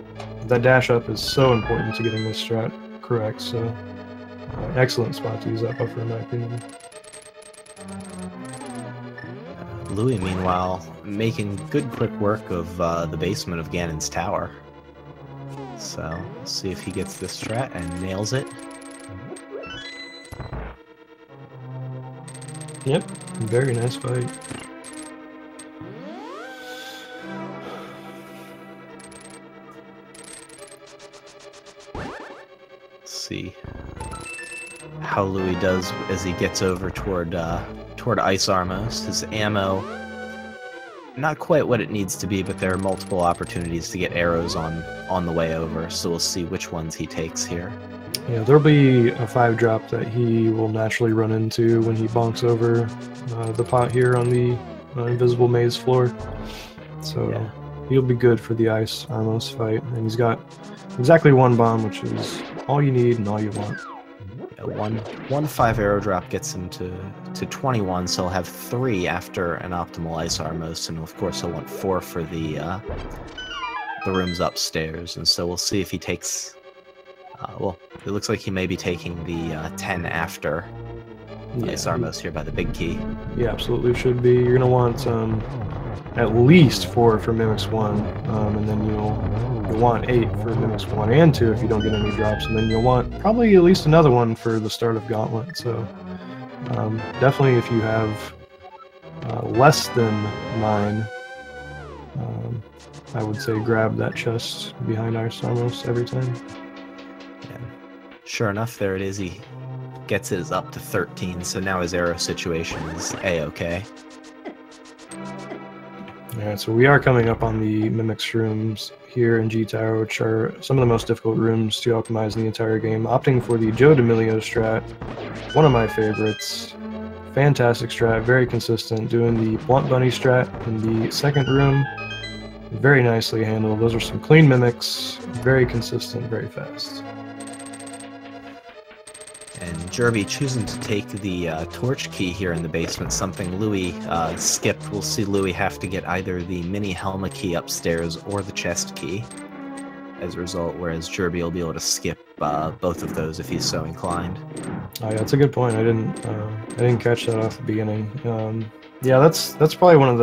That dash up is so important to getting this strat correct, so excellent spot to use that buffer in my opinion. Louis, meanwhile, making good quick work of the basement of Ganon's tower. So we'll see if he gets this strat and nails it. Yep, very nice fight. Let's see how Louis does as he gets over toward Ice Armos. His ammo, not quite what it needs to be, but there are multiple opportunities to get arrows on the way over, so we'll see which ones he takes here. Yeah, there'll be a 5-drop that he will naturally run into when he bonks over the pot here on the invisible maze floor. So yeah, he'll be good for the Ice Armos fight, and he's got exactly 1 bomb, which is all you need and all you want. Yeah, one 5 arrow drop gets him to 21, so he'll have 3 after an optimal Ice Armos, and of course he'll want 4 for the rooms upstairs, and so we'll see if he takes... well, it looks like he may be taking the 10 after Ice Armos here by the big key. Yeah, absolutely should be. You're going to want at least 4 for Mimics 1, and then you'll want 8 for Mimics 1 and 2 if you don't get any drops, and then you'll want probably at least another one for the start of Gauntlet. So definitely if you have less than 9, I would say grab that chest behind Ice Armos every time. Sure enough, there it is. He gets his up to 13, so now his arrow situation is A-okay. Alright, so we are coming up on the Mimics rooms here in G Tower, which are some of the most difficult rooms to optimize in the entire game. Opting for the Joe D'Amelio strat, one of my favorites. Fantastic strat, very consistent. Doing the Blunt Bunny strat in the second room, very nicely handled. Those are some clean Mimics, very consistent, very fast. And jerbie choosing to take the torch key here in the basement, something Louis skipped. We'll see Louis have to get either the mini Helma key upstairs or the chest key as a result, whereas jerbie will be able to skip both of those if he's so inclined. Oh yeah, that's a good point. I didn't catch that off the beginning. Yeah, that's probably one of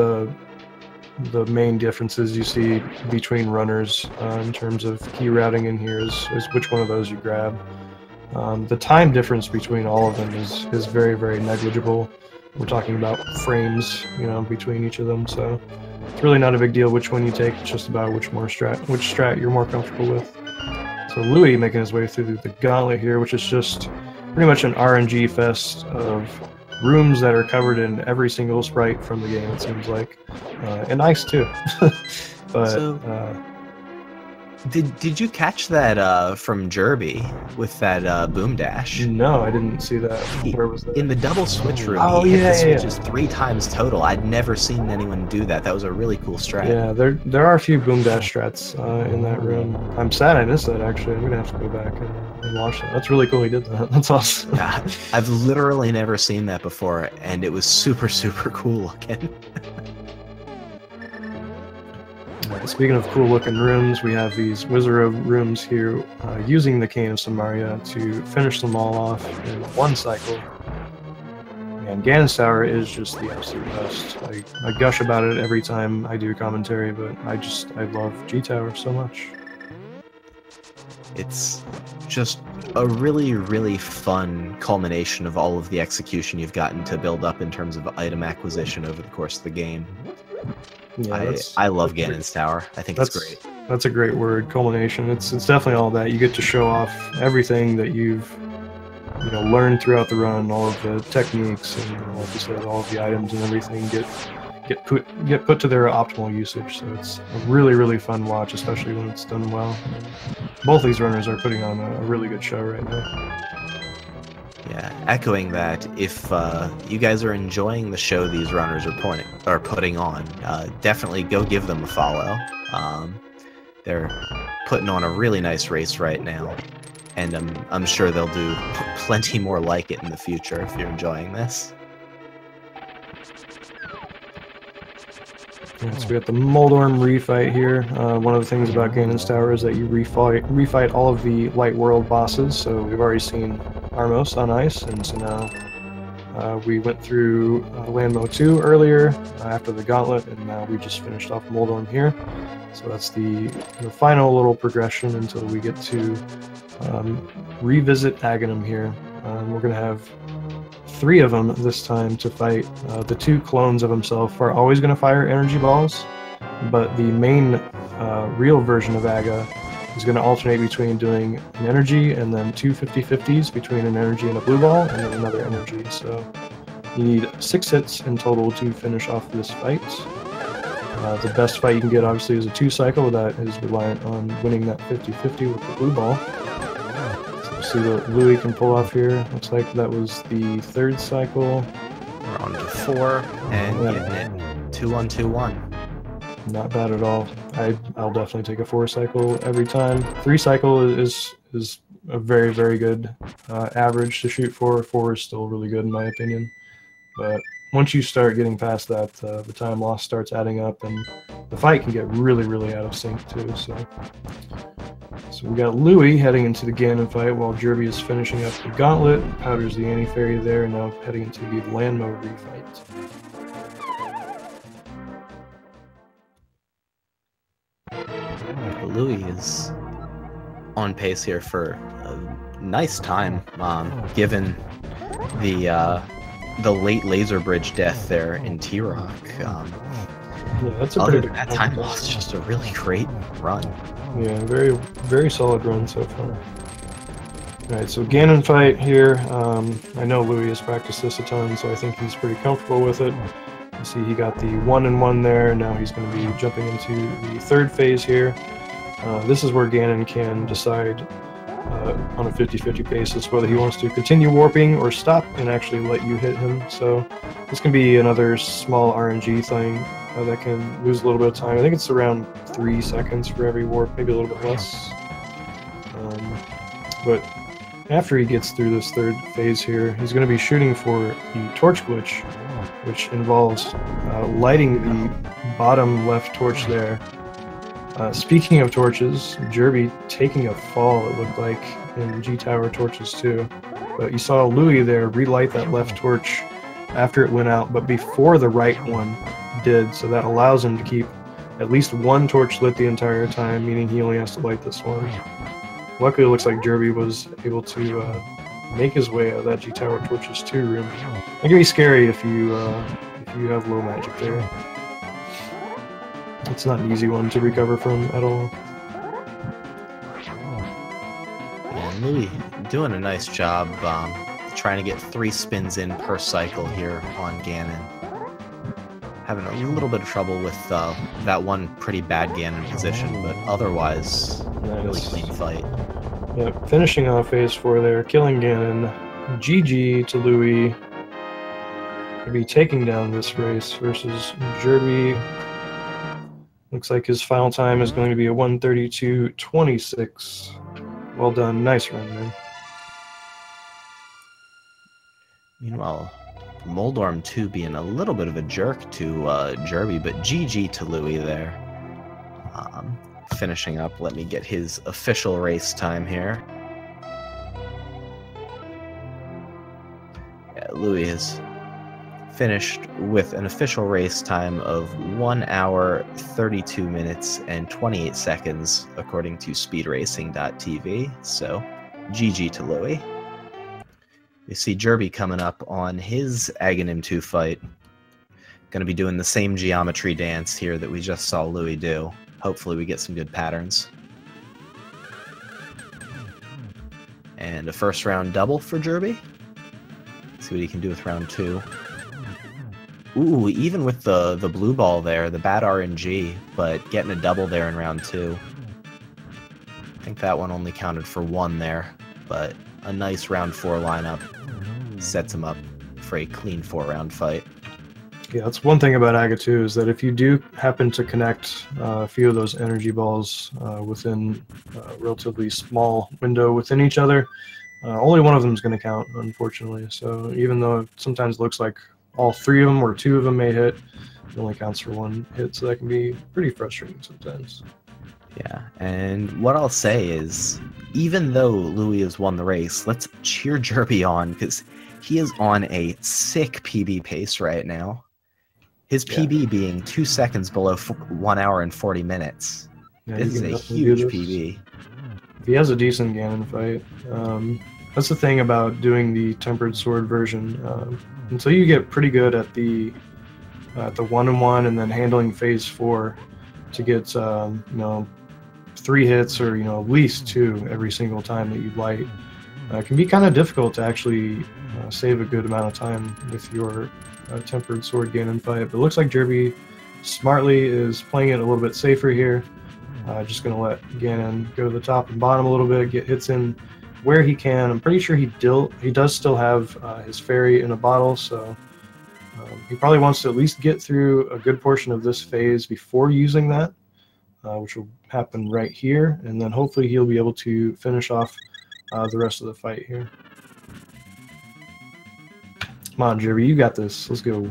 the main differences you see between runners in terms of key routing in here is which one of those you grab. The time difference between all of them is very, very negligible. We're talking about frames, between each of them, so it's really not a big deal which one you take. It's just about which strat you're more comfortable with. So Louis making his way through the gauntlet here, which is just pretty much an RNG fest of rooms that are covered in every single sprite from the game, it seems like, and ice too. But Did you catch that from jerbie with that boom dash? No, I didn't see that. Where was that? In the double switch room, he hit the switches 3 times total. I'd never seen anyone do that. That was a really cool strat. Yeah, there are a few boom dash strats in that room. I'm sad I missed that, actually. I'm going to have to go back and watch that. That's really cool he did that. That's awesome. Yeah, I've literally never seen that before, and it was super, super cool looking. Speaking of cool looking rooms, we have these Wizard rooms here using the Cane of Samaria to finish them all off in one cycle. And Ganon's Tower is just the absolute best. I gush about it every time I do commentary, but I love G Tower so much. It's just a really, really fun culmination of all of the execution you've gotten to build up in terms of item acquisition over the course of the game. Yeah, I love Ganon's Tower. I think it's great. That's a great word, culmination. It's definitely all that. You get to show off everything that you've learned throughout the run, all of the techniques, and like you said, all of the items and everything get put to their optimal usage. So it's a really, really fun watch, especially when it's done well. Both these runners are putting on a really good show right now. Yeah, echoing that, if you guys are enjoying the show these runners are putting on, definitely go give them a follow. They're putting on a really nice race right now, and I'm sure they'll do plenty more like it in the future if you're enjoying this. Yeah, so we got the Moldorm refight here. One of the things about Ganon's Tower is that you refight all of the Light World bosses. So we've already seen Armos on ice, and so now We went through Landmo 2 earlier after the gauntlet, and now we just finished off Moldorm here. So that's the final little progression until we get to revisit Aghanim here. We're going to have 3 of them this time to fight. The 2 clones of himself are always going to fire energy balls, but the main real version of Aga is going to alternate between doing an energy and then 2 50-50s between an energy and a blue ball, and then another energy. So you need 6 hits in total to finish off this fight. The best fight you can get, obviously, is a 2 cycle. That is reliant on winning that 50-50 with the blue ball. So we'll see what Louis can pull off here. Looks like that was the 3rd cycle. We're on to 4 and getting it 2-1-2-1. Not bad at all. I'll definitely take a 4 cycle every time. 3 cycle is a very, very good average to shoot for. 4 is still really good in my opinion. But once you start getting past that, the time loss starts adding up, and the fight can get really, really out of sync too. So we got Louis heading into the Ganon fight while Jerbie is finishing up the gauntlet. Powder's the anti-fairy there, and now heading into the Landmo refight. Louis is on pace here for a nice time, given the late laser bridge death there in T-Rock. Yeah, that's a pretty good that time loss. Just a really great run. Yeah, very, very solid run so far. Alright, so Ganon fight here. I know Louis has practiced this a ton, so I think he's pretty comfortable with it. You see he got the 1-1 there, and now he's going to be jumping into the 3rd phase here. This is where Ganon can decide on a 50-50 basis whether he wants to continue warping or stop and actually let you hit him. So this can be another small RNG thing that can lose a little bit of time. I think it's around 3 seconds for every warp, maybe a little bit less. But after he gets through this 3rd phase here, he's going to be shooting for the torch glitch, which involves lighting the bottom left torch there. Speaking of torches, Jerbie taking a fall, it looked like, in G-Tower torches too. But you saw Louis there relight that left torch after it went out, but before the right one did, so that allows him to keep at least 1 torch lit the entire time, meaning he only has to light this one. Luckily, it looks like Jerbie was able to make his way out of that G-Tower torches 2 room. It can be scary if you have low magic there. It's not an easy one to recover from at all. Yeah, Louis doing a nice job trying to get 3 spins in per cycle here on Ganon. Having a little bit of trouble with that one pretty bad Ganon position, but otherwise, really clean fight. Yep, finishing off phase 4 there, killing Ganon. GG to Louis. He'll be taking down this race versus Jerbie. Looks like his final time is going to be a 1:32.26. Well done. Nice run, man. Meanwhile, Moldorm 2 being a little bit of a jerk to Jerbie, but GG to Louis there. Finishing up, let me get his official race time here. Yeah, Louis is finished with an official race time of 1 hour, 32 minutes, and 28 seconds, according to speedracing.tv. So, GG to Louis. You see Jerbie coming up on his Aghanim 2 fight. Going to be doing the same geometry dance here that we just saw Louis do. Hopefully we get some good patterns. And a first round double for Jerbie. See what he can do with round 2. Ooh, even with the blue ball there, the bad RNG, but getting a double there in round 2. I think that one only counted for 1 there, but a nice round 4 lineup sets him up for a clean 4-round fight. Yeah, that's one thing about Aga 2 is that if you do happen to connect a few of those energy balls within a relatively small window within each other, only one of them is going to count, unfortunately. So even though it sometimes looks like all 3 of them or 2 of them may hit, it only counts for 1 hit, so that can be pretty frustrating sometimes. Yeah, and what I'll say is, even though Louis has won the race, let's cheer Jerbie on, because He is on a sick PB pace right now. His PB being 2 seconds below 1 hour and 40 minutes. Yeah, this is a huge PB. If he has a decent Ganon fight. That's the thing about doing the Tempered Sword version. Until you get pretty good at the 1-on-1 and then handling phase 4 to get 3 hits or at least 2 every single time that you light, it can be kind of difficult to actually save a good amount of time with your Tempered Sword Ganon fight. But it looks like Jerbie smartly is playing it a little bit safer here. Just going to let Ganon go to the top and bottom a little bit, get hits in where he can. I'm pretty sure he does still have his fairy in a bottle, so he probably wants to at least get through a good portion of this phase before using that, which will happen right here, and then hopefully he'll be able to finish off the rest of the fight here. Come on, Jerbie, you got this. Let's go.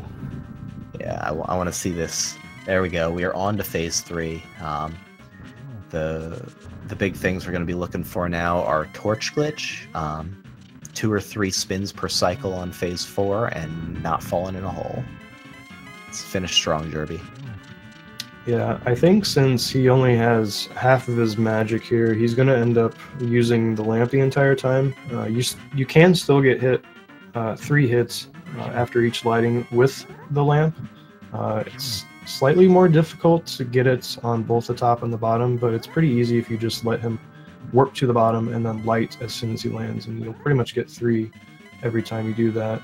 Yeah, I want to see this. There we go. We are on to phase 3. The big things we're going to be looking for now are torch glitch, 2 or 3 spins per cycle on phase 4, and not falling in a hole. Let's finish strong, Jerbie. Yeah, I think since he only has half of his magic here, he's going to end up using the lamp the entire time. You can still get hit 3 hits after each lighting with the lamp. It's slightly more difficult to get it on both the top and the bottom, but it's pretty easy if you just let him warp to the bottom and then light as soon as he lands, and you'll pretty much get 3 every time you do that.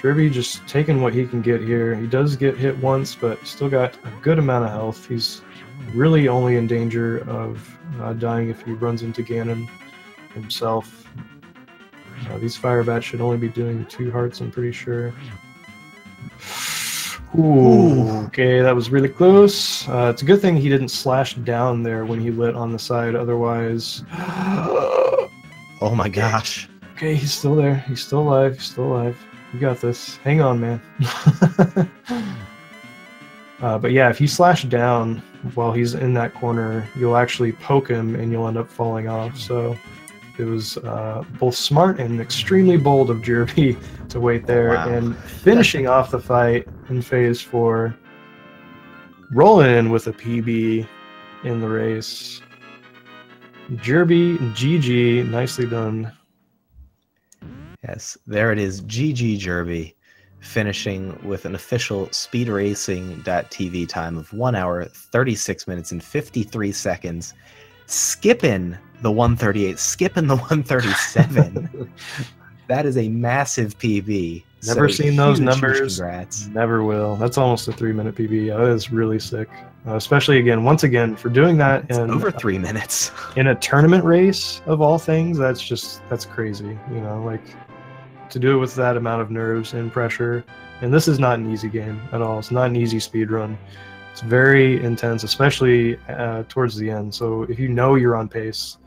Jerbie just taking what he can get here. He does get hit once, but still got a good amount of health. He's really only in danger of dying if he runs into Ganon himself. These fire bats should only be doing 2 hearts, I'm pretty sure. Ooh, okay, that was really close. It's a good thing he didn't slash down there when he lit on the side, otherwise... Oh my gosh. Okay, he's still there. He's still alive. He's still alive. You got this. Hang on, man. But yeah, if you slash down while he's in that corner, you'll actually poke him and you'll end up falling off. So it was both smart and extremely bold of Jerbie to wait there. Wow. And finishing off the fight in phase 4, rolling in with a PB in the race. Jerbie, GG, nicely done. Yes, there it is, GG Jerbie, finishing with an official speedracing.tv time of 1 hour, 36 minutes, and 53 seconds, skipping the 138, skipping the 137. That is a massive PB. Never seen those numbers. Congrats. Never will. That's almost a 3-minute PB. That is really sick. Especially once again, for doing that in over 3 minutes in a tournament race of all things. That's crazy. To do it with that amount of nerves and pressure. And this is not an easy game at all. It's not an easy speed run. It's very intense, especially towards the end. So if you know you're on pace,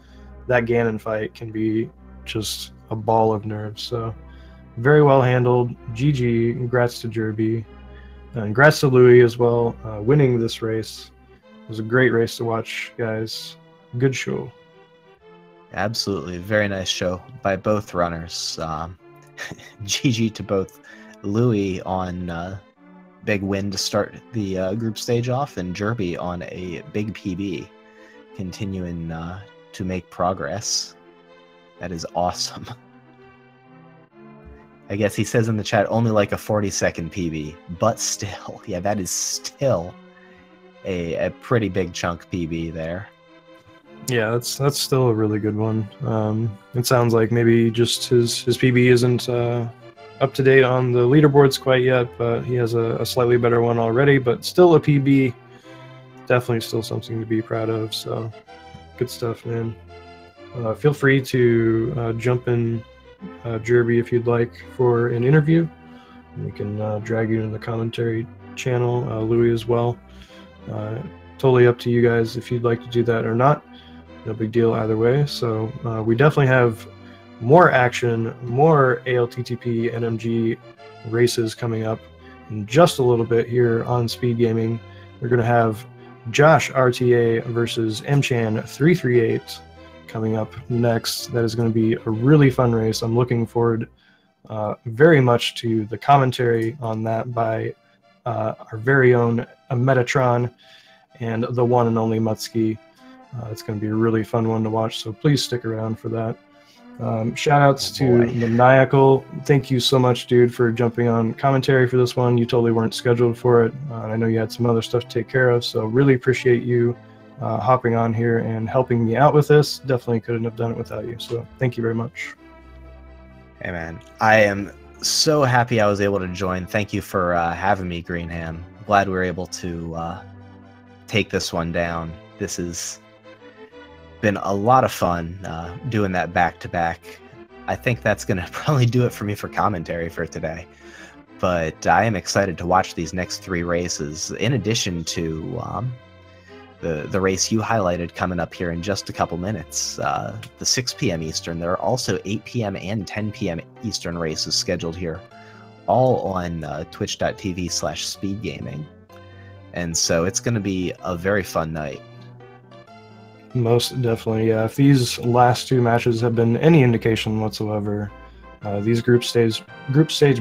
that Ganon fight can be just a ball of nerves. So very well handled. GG. Congrats to Jerbie. Congrats to Louis as well, winning this race. It was a great race to watch, guys. Good show. Absolutely. Very nice show by both runners. GG to both Louis on big win to start the group stage off, and Jerbie on a big PB, continuing to make progress. That is awesome. I guess he says in the chat only like a 40-second PB, but still, yeah, that is still a pretty big chunk PB there. Yeah, that's still a really good one. It sounds like maybe just his PB isn't up to date on the leaderboards quite yet, but he has a slightly better one already, but still a PB. Definitely still something to be proud of, so good stuff, man. Feel free to jump in, Jerbie, if you'd like, for an interview. We can drag you into the commentary channel, Louis as well. Totally up to you guys if you'd like to do that or not. No big deal either way. So we definitely have more action, more ALTTP NMG races coming up in just a little bit here on Speed Gaming. We're going to have Josh RTA versus MChan338 coming up next. That is going to be a really fun race. I'm looking forward very much to the commentary on that by our very own Metatron and the one and only Mutski. It's going to be a really fun one to watch, so please stick around for that. Shout outs to Maniacal. Thank you so much, dude, for jumping on commentary for this one. You totally weren't scheduled for it. I know you had some other stuff to take care of, so really appreciate you hopping on here and helping me out with this. Definitely couldn't have done it without you, so thank you very much. Hey, man. I am so happy I was able to join. Thank you for having me, Greenham. Glad we were able to take this one down. This has been a lot of fun doing that back-to-back. I think that's going to probably do it for me for commentary for today. But I am excited to watch these next 3 races, in addition to the race you highlighted coming up here in just a couple minutes, the 6 p.m. Eastern. There are also 8 p.m. and 10 p.m. Eastern races scheduled here, all on twitch.tv/speedgaming. And so it's going to be a very fun night. Most definitely, yeah. If these last 2 matches have been any indication whatsoever, these group stage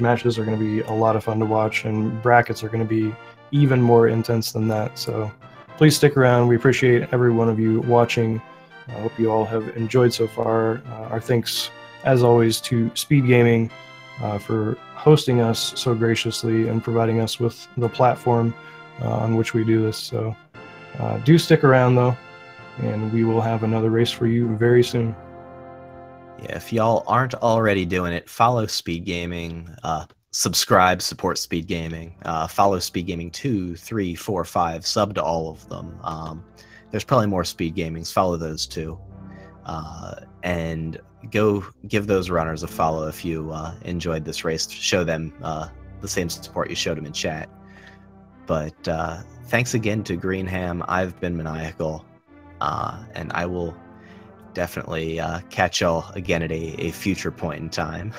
matches are going to be a lot of fun to watch, and brackets are going to be even more intense than that. So please stick around. We appreciate every one of you watching. I hope you all have enjoyed so far. Our thanks, as always, to Speed Gaming for hosting us so graciously and providing us with the platform on which we do this. So do stick around, though, and we will have another race for you very soon. Yeah, if y'all aren't already doing it, follow Speed Gaming, subscribe, support Speed Gaming, follow Speed Gaming 2, 3, 4, 5, sub to all of them. There's probably more Speed Gamings, follow those too. And go give those runners a follow if you enjoyed this race. Show them the same support you showed them in chat. But thanks again to Greenham. I've been Maniacal. And I will definitely catch y'all again at a future point in time.